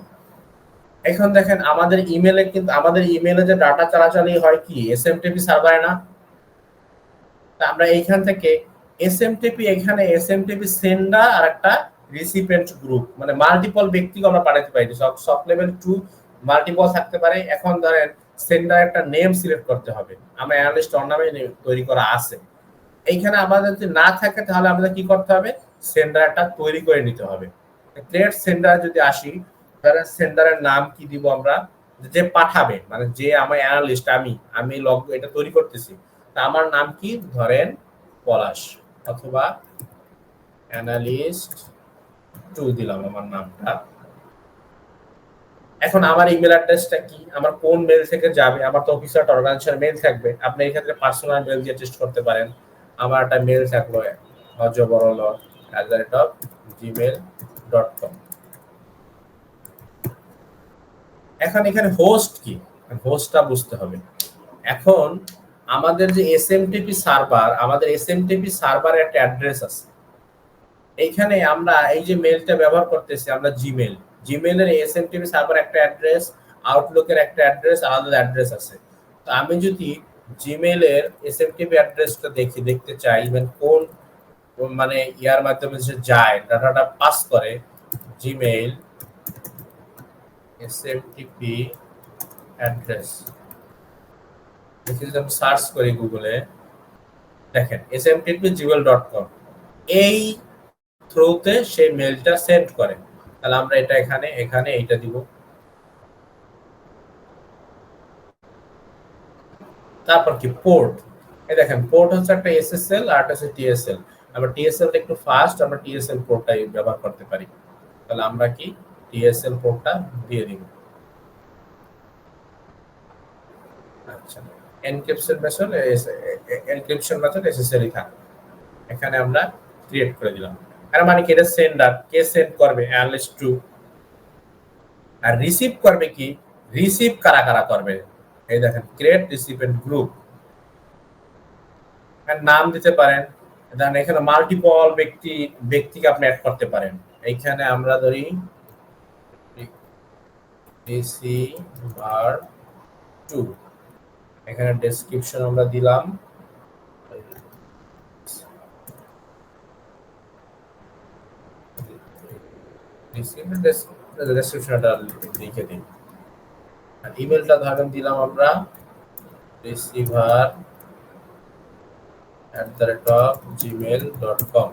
এখন দেখেন আমাদের ইমেলে কিন্তু আমাদের ইমেলে যে ডাটা চালাচালি হয় কি এসএমটিপি সার্ভারে না, তা আমরা এইখান থেকে এসএমটিপি, এখানে এসএমটিপি সেন্ডার আর একটা রিসিপিয়েন্ট গ্রুপ, মানে মাল্টিপল ব্যক্তিকে আমরা পাঠাতে পারি, SOC লেভেল 2 মাল্টিপল থাকতে পারে। এখন ধরেন সেন্ডার একটা নেম সিলেক্ট করতে হবে, আমরা অ্যানালিস্ট ওর নামে তৈরি করা আছে, এইখানে আমাদের যদি না থাকে তাহলে আমাদের কি করতে হবে, সেন্ডার একটা তৈরি করে নিতে হবে। ক্রিয়েট সেন্ডার যদি আসি, তাহলে সেন্ডারের নাম কি দিব আমরা, যে পাঠাবে, মানে যে আমার অ্যানালিস্ট, আমি লগ এটা তৈরি করতেছি, তা আমার নাম কি, ধরেন পলাশ অথবা অ্যানালিস্ট 2 দিলাম আমার নামটা। এখন আমার ইমেল অ্যাড্রেসটা কি, আমার কোন মেল থেকে যাবে, আমার তো অফিসার অর্গানাইজেশন মেল থাকবে, আপনি এই ক্ষেত্রে পার্সোনাল মেল দিয়ে টেস্ট করতে পারেন। আমার একটা মেল থাকলো হজবরল@gmail.com, gmail.com। এখন এখানে হোস্ট কি, হোস্টটা বুঝতে হবে। এখন আমাদের যে এসএমটিপি সার্ভার, আমাদের এসএমটিপি সার্ভারের একটা অ্যাড্রেস আছে। এইখানে আমরা এই যে মেলটা ব্যবহার করতেছি আমরা জিমেল, জিমেলের এসএমটিপি সার্ভার একটা অ্যাড্রেস, আউটলুকের একটা অ্যাড্রেস, আলাদা অ্যাড্রেস আছে। তো আমি যদি জিমেলের এসএমটিপি অ্যাড্রেসটা দেখতে চাই, ইভেন কোন মানে ইয়ার মাধ্যমে যে যায় ডাটাটা পাস করে, জিমেইল এসএমটিপি অ্যাড্রেস যদি আমি সার্চ করি গুগলে, দেখেন smtp@gmail.com, এই থ্রুতে সেই মেলটা সেন্ড করে। তাহলে আমরা এটা এখানে এইটা দিব। তারপর কি পোর্ট, এই দেখেন পোর্ট হচ্ছে একটা এসএসএল আর একটা হচ্ছে টিএসএল। আমরা টিএসএল টা একটু ফাস্ট, আমরা টিএসএল পোর্টটাই ব্যবহার করতে পারি। তাহলে আমরা কি টিএসএল পোর্টটা দিয়ে দিব। আচ্ছা, এনক্রিপশন মেথড এসএসএলই থাকে, এখানে আমরা ক্রিয়েট করে দিলাম। এর মানে কি এটা সেন্ডার, কে সেন্ড করবে, অ্যানালিস্ট 2। আর রিসিভ করবে কি, রিসিভ কারা কারা করবে, এই দেখেন ক্রিয়েট রিসিপিয়েন্ট গ্রুপ। এর নাম দিতে পারেন, দেখেন এখানে মাল্টিপল ব্যক্তিকে আপনি অ্যাড করতে পারেন। এইখানে আমরা ধরি রিসিভার 2, এখানে ডেসক্রিপশন আমরা দিলাম ডেসক্রিপশনটা লিখে দিই। আর ইমেলটা ধরেন দিলাম আমরা receiver@gmail.com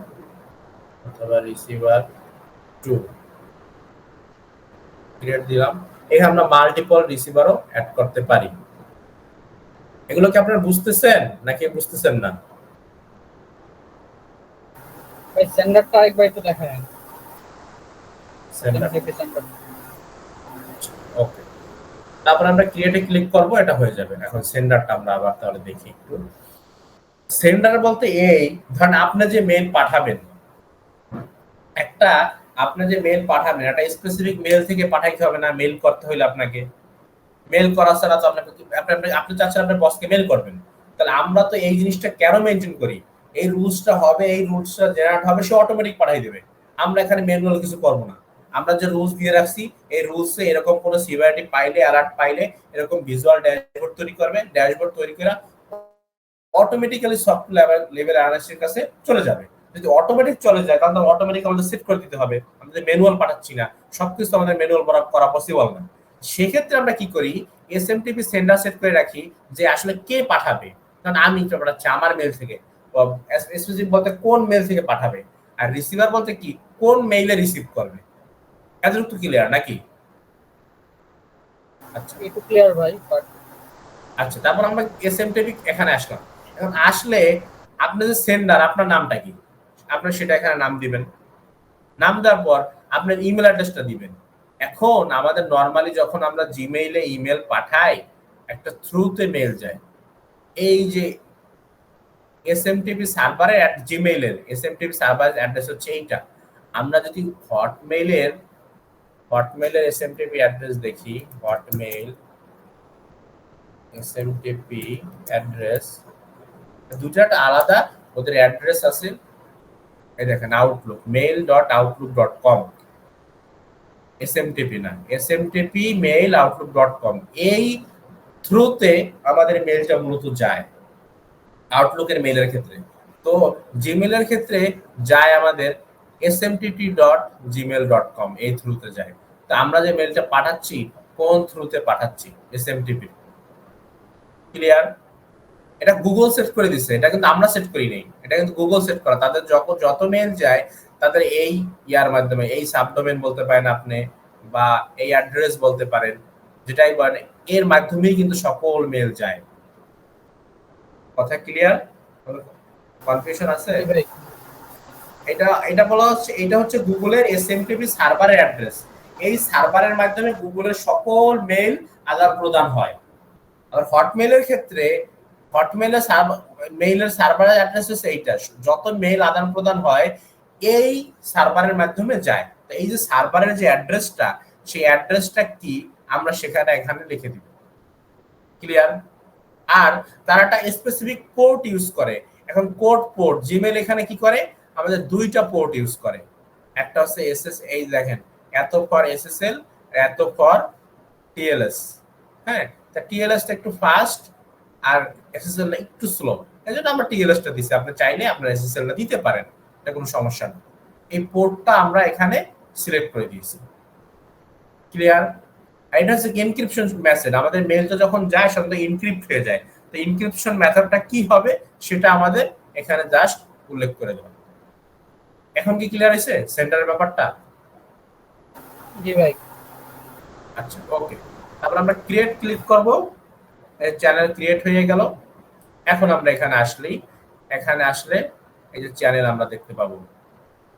অথবা receiver2 ক্রিয়েট দিলাম। এখানে আমরা মাল্টিপল রিসিভারও অ্যাড করতে পারি। এগুলো কি আপনারা বুঝতেছেন নাকি বুঝতেছেন না? ভাই সেন্ডারটা আরেকবার একটু দেখান। সেন্ডার, ওকে। তারপর আমরা ক্রিয়েটে ক্লিক করব, এটা হয়ে যাবে। এখন সেন্ডারটা আমরা আবার তাহলে দেখি একটু। সেন্ডার বলতে এই ধরেন আপনি যে মেল পাঠাবেন, আপনি যে মেল পাঠাবেন একটা স্পেসিফিক মেল থেকে পাঠাইতে হবে না, মেল করতে হইলে আপনাকে মেল করা ছাড়া তো আপনি চাচ্ছেন আপনার বসকে মেল করবেন। তাহলে আমরা তো এই জিনিসটা কেন মেনটেন করি, এই রুলসটা হবে, এই রুলসটা জেনারেট হবে, সে অটোমেটিক পাঠিয়ে দেবে। আমরা এখানে ম্যানুয়াল কিছু করব না। আমরা যে রুলস দিয়ে রাখছি এই রুলসে এরকম কোনো সিভিয়ারিটি পাইলে, অ্যালার্ট পাইলে এরকম ভিজুয়াল ড্যাশবোর্ড তৈরি করবে, ড্যাশবোর্ড তৈরি করে অটোমেটিক্যালি সফটওয়্যার লেভেল অ্যানালিস্টের কাছে চলে যাবে। যদি অটোমেটিক চলে যায় তাহলে অটোমেটিক আমাদের সেট করে দিতে হবে, আমাদের ম্যানুয়াল পাঠাচ্ছি না, সবকিছু আমাদের ম্যানুয়াল করা পসিবল না। সেক্ষেত্রে আমরা কি করি, এসএমটিপি সেন্ডার সেট করে রাখি যে আসলে কে পাঠাবে। কারণ আমি পাঠাচ্ছি আমার মেল থেকে, এসএমটিপি বলতে কোন মেল থেকে পাঠাবে, আর রিসিভার বলতে কি কোন মেইলে রিসিভ করবে। এতটুকু ক্লিয়ার নাকি? আচ্ছা একটু ক্লিয়ার ভাই। আচ্ছা, তারপর আমরা এসএমটিপি এখানে আসলাম। এখন আসলে আপনি যে সেন্ডার, আপনার নামটা কি, আপনার সেটা এখানে নাম দিবেন। নাম দেওয়ার পর আপনার ইমেল অ্যাড্রেসটা দিবেন। এখন আমাদের নরমালি যখন আমরা জিমেইলে ইমেল পাঠাই, একটা থ্রুতে মেল যায়। এই যে এসএমটিপি সার্ভারে জিমেইলের এসএমটিপি সার্ভার অ্যাড্রেস হচ্ছে এইটা। আমরা যদি হটমেইলের এসএমটিপি অ্যাড্রেস দেখি, হটমেইল এসএমটিপি অ্যাড্রেস, দুটা আলাদা ওদের অ্যাড্রেস আছে। এই দেখেন আউটলুক mail.outlook.com, এসএমটিপি না, এসএমটিপি mail.outlook.com। এই থ্রুতে আমাদের মেলটা মূলত যায় আউটলুকের মেইলের ক্ষেত্রে। তো জিমেলের ক্ষেত্রে যায় আমাদের smtp.gmail.com, এই থ্রুতে যায়। তো আমরা যে মেলটা পাঠাচ্ছি কোন থ্রুতে পাঠাচ্ছি, এসএমটিপি। ক্লিয়ার? এটা গুগল সেট করে দিচ্ছে, এটা কিন্তু আমরা সেট করি নাই, এটা কিন্তু গুগল সেট করা। তাদের যত মেল যায় তাদের এই ইয়ার মাধ্যমে, এই সাবডোমেন বলতে পারেন আপনি বা এই অ্যাড্রেস বলতে পারেন, যেটাই বলেন, এর মাধ্যমেই কিন্তু সকল মেল যায়। কথা ক্লিয়ার? কনফিউশন আছে? এটা বলা হচ্ছে, এটা হচ্ছে গুগলের এসএমটিপি সার্ভারের অ্যাড্রেস। এই সার্ভারের মাধ্যমে গুগলের সকল মেল আদান প্রদান হয়। আর হটমেইলের ক্ষেত্রে হটমেইলের মেইলের সার্ভারের অ্যাড্রেস হচ্ছে এইটা। যত মেইল আদান প্রদান হয় এই সার্ভারের মাধ্যমে যায়। তো এই যে সার্ভারের যে অ্যাড্রেসটা, সেই অ্যাড্রেসটা কি আমরা এখানে লিখে দিব। ক্লিয়ার? আর তারা একটা স্পেসিফিক পোর্ট ইউজ করে। এখন পোর্ট জিমেল এখানে কি করে, আমাদের দুইটা পোর্ট ইউজ করে। একটা হচ্ছে এসএস, এই দেখেন এত ফর এসএসএল, এত ফর টিএলএস। হ্যাঁ, তা টিএলএসটা একটু ফাস্ট আর এসএসএলটা একটু স্লো, এজন্য আমরা টিএলএসটা দিছি। আপনি চাইলে আপনারা এসএসএলটা দিতে পারেন, এটা কোনো সমস্যা না। এই পোর্টটা আমরা এখানে সিলেক্ট করে দিয়েছি। ক্লিয়ার? এটা হচ্ছে এনক্রিপশন মেথড। আমাদের মেইলটা যখন যায় সেটা এনক্রিপ্ট হয়ে যায়। তো এনক্রিপশন মেথডটা কি হবে সেটা আমাদের এখানে জাস্ট উল্লেখ করে দেব। এখন কি ক্লিয়ার হয়েছে সেন্টারের ব্যাপারটা? জি ভাই। আচ্ছা, ওকে। তারপর আমরা ক্রিয়েট ক্লিক করব, চ্যানেল ক্রিয়েট হয়ে গেল। এখন আমরা এখানে আসলে এই যে চ্যানেল আমরা দেখতে পাবো।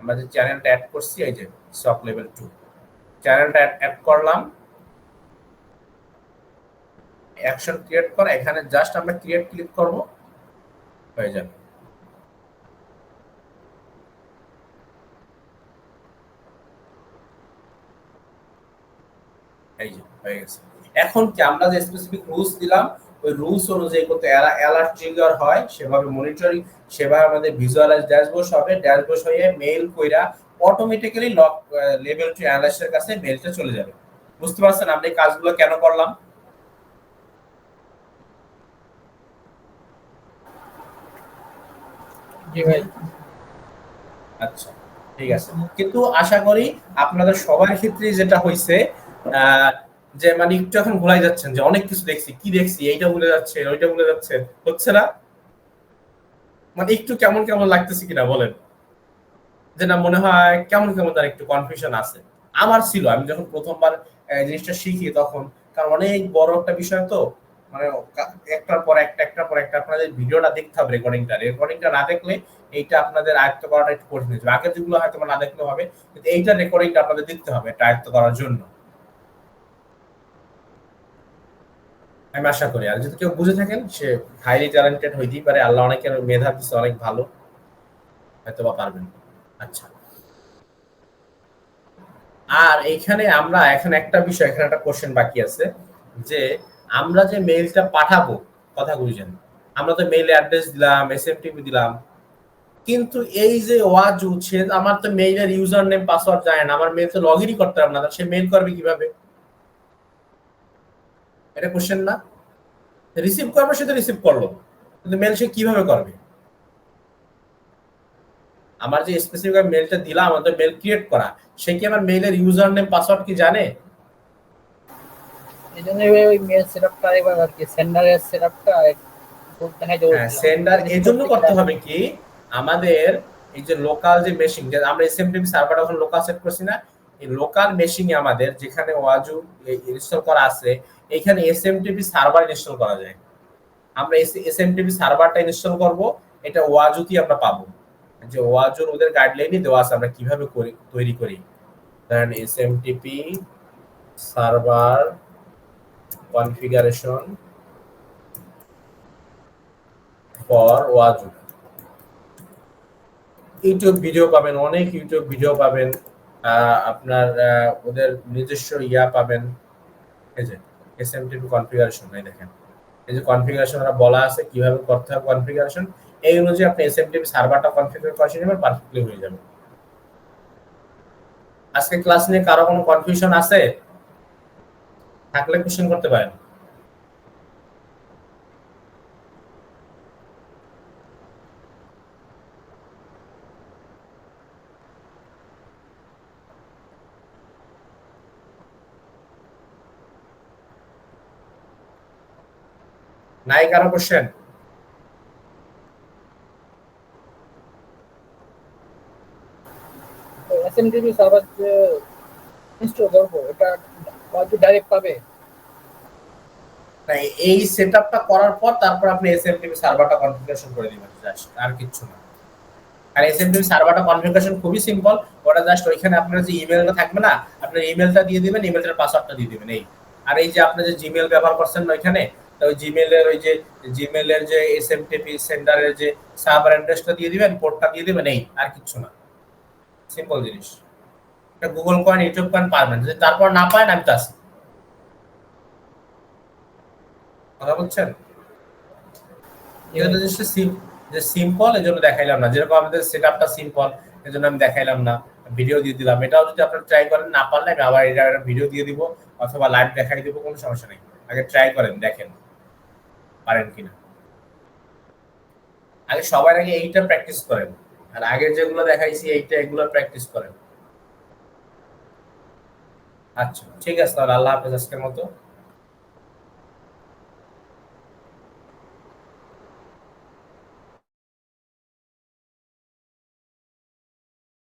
আমরা যে চ্যানেলটা অ্যাড করছি, এই যে সক লেভেল 2 চ্যানেলটা অ্যাড করলাম। অ্যাকশন ক্রিয়েট করা, এখানে জাস্ট আমরা ক্রিয়েট ক্লিক করব, হয়ে যাবে। এই যে হয়ে গেছে। এখন কি আমরা যে স্পেসিফিক রুলস দিলাম, ওই রুলস অনুযায়ী কত অ্যালার্ট ট্রিগার হয় সেভাবে মনিটরিং, সেভাবে আমাদের ভিজুয়ালাইজ ড্যাশবোর্ড হবে। ড্যাশবোর্ড হয়ে মেইল কইরা অটোমেটিক্যালি লক লেভেল 2 অ্যানালাইস্টের কাছে মেইলটা চলে যাবে। বুঝতে পারছেন আমরা এই কাজগুলো কেন করলাম? জি ভাই। আচ্ছা, ঠিক আছে। কিন্তু আশা করি আপনাদের সবার ক্ষেত্রে যেটা হইছে, যে মানে একটু এখন ভুলাই যাচ্ছেন যে অনেক কিছু দেখছি, কি দেখছি এইটা ভুলে যাচ্ছে, ওইটা ভুলে যাচ্ছে, হচ্ছে না? মানে একটু কেমন কেমন লাগতেছে কিনা বলেন, যে না মনে হয় কেমন কেমন তার একটু কনফিউশন আছে। আমার ছিল, আমি যখন প্রথমবার জিনিসটা শিখি তখন, কারণ অনেক বড় একটা বিষয় তো, মানে একটার পর একটা আপনাদের ভিডিওটা দেখতে হবে। রেকর্ডিংটা না দেখলে এইটা আপনাদের আয়ত্ত করাটা একটু কঠিন হয়ে যাবে। আগের যেগুলো হয়তো না দেখলেও হবে, কিন্তু এইটা রেকর্ডিংটা আপনাদের দেখতে হবে এটা আয়ত্ত করার জন্য। আমি আশা করি আর যদি কেউ বুঝে থাকেন সে হাইলি ট্যালেন্টেড হইতেই পারে, আল্লাহ অনেকের মেধা দিচ্ছে অনেক ভালো, হয়তো বা পারবেন। আচ্ছা, আর এইখানে আমরা এখন একটা বিষয়, এখানে একটা কোশ্চেন বাকি আছে, যে আমরা যে মেইলটা পাঠাবো, কথা বুঝেন, আমরা তো মেইল অ্যাড্রেস দিলাম, এসএমটিপি দিলাম, কিন্তু এই যে ওয়াজ উঠছে, আমার তো মেইলের ইউজার নেম পাসওয়ার্ড জানে না, আমার মেইল তো লগ ইনই করতে পারবে না, সে মেইল করবে কিভাবে? এটা কোশ্চেন না? রিসিভ করবে, সে তো রিসিভ করলো, কিন্তু মেইল সে কিভাবে করবে? আমার যে স্পেসিফিক মেইলটা দিলাম, আমাদের মেইল ক্রিয়েট করা, সে কি আমার মেইলের ইউজার নেম পাসওয়ার্ড কি জানে? এই জন্য ওই মেল সেটআপটা একবার আর কি সেন্ডারের সেটআপটা দেখাইতে হ্যাঁ, বলছিলাম। সেন্ডার এজন্য করতে হবে কি, আমাদের এই যে লোকাল যে মেশিন, যে আমরা এসএমটিপি সার্ভার এখন লোকাল সেট করছি না, এই লোকাল মেশিনে আমাদের যেখানে ওয়াজু ইনস্টল করা আছে, এখানে এসএমটিপি সার্ভার ইনস্টল করা যায়। আমরা এসএমটিপি সার্ভারটা ইনস্টল করব, এটা ওয়াজুতেই আমরা পাবো। যে ওয়াজুর ওদের গাইডলাইনই দেওয়া আছে আমরা কিভাবে তৈরি করি। ধরেন এসএমটিপি সার্ভার কনফিগারেশন ফর ওয়াজু। ইউটিউব ভিডিও পাবেন, অনেক ইউটিউব ভিডিও পাবেন, আপনার ওদের নিজস্ব ইয়া পাবেন। এই যে এসএমটিপি কনফিগারেশন, এই দেখেন এই যে কনফিগারেশন ওরা বলা আছে কিভাবে করতে হবে কনফিগারেশন, এই অনুযায়ী আপনি এসএমটিপি সার্ভারটা কনফিগার করে নেবেন, পারফেক্টলি হয়ে যাবে। আজকে ক্লাস নিয়ে কারো কোনো কনফিউশন আছে? থাকলে কোশ্চেন করতে পারেন। নাই কারো কোশ্চেন? এসএমটিপি সার্ভার যে ইনস্টল করব এটা বাজু ডাইরেক্ট পাবে? না, এই সেটআপটা করার পর তারপর আপনি এসএমটিপি সার্ভারটা কনফিগারেশন করে দিবেন, জাস্ট আর কিছু না। আর এসএমটিপি সার্ভারটা কনফিগারেশন খুবই সিম্পল, ওটা জাস্ট ওইখানে আপনার যে ইমেলটা থাকবে না, আপনার ইমেলটা দিয়ে দিবেন, ইমেলটার পাসওয়ার্ডটা দিয়ে দিবেন, এই। আর এই যে আপনি যে জিমেল ব্যবহার করছেন না ওইখানে, তো ওই জিমেলের ওই যে জিমেলের যে এসএমটিপি সেন্টারের যে সার্ভার অ্যাড্রেসটা দিয়ে দিবেন, পোর্টটা দিয়ে দিবেন, এই আর কিছু না। সিম্পল জিনিস। এটা গুগল করেন, ইউটিউব করেন, পারবেন। যদি তারপর না পারেন, আমি তো আছি। কথা বলছেন? কিন্তু জিনিসটা যে সিম্পল, এই জন্য দেখাইলাম না। যেরকম আমাদের সেট আপটা সিম্পল, এই জন্য আমি দেখাইলাম না, ভিডিও দিয়ে দিলাম। এটাও যদি আপনারা ট্রাই করেন, না পারলে আমি আবার এটা ভিডিও দিয়ে দিব অথবা লাইভ দেখাই দিব, কোনো সমস্যা নেই। আগে ট্রাই করেন, দেখেন পারেন কিনা। আগে সবার আগে এইটা প্র্যাকটিস করেন, আর আগে যেগুলো দেখাইছি এইটা, এগুলো প্র্যাকটিস করেন। আচ্ছা ঠিক আছে, তাহলে আল্লাহ হাফেজ আজকের মতো।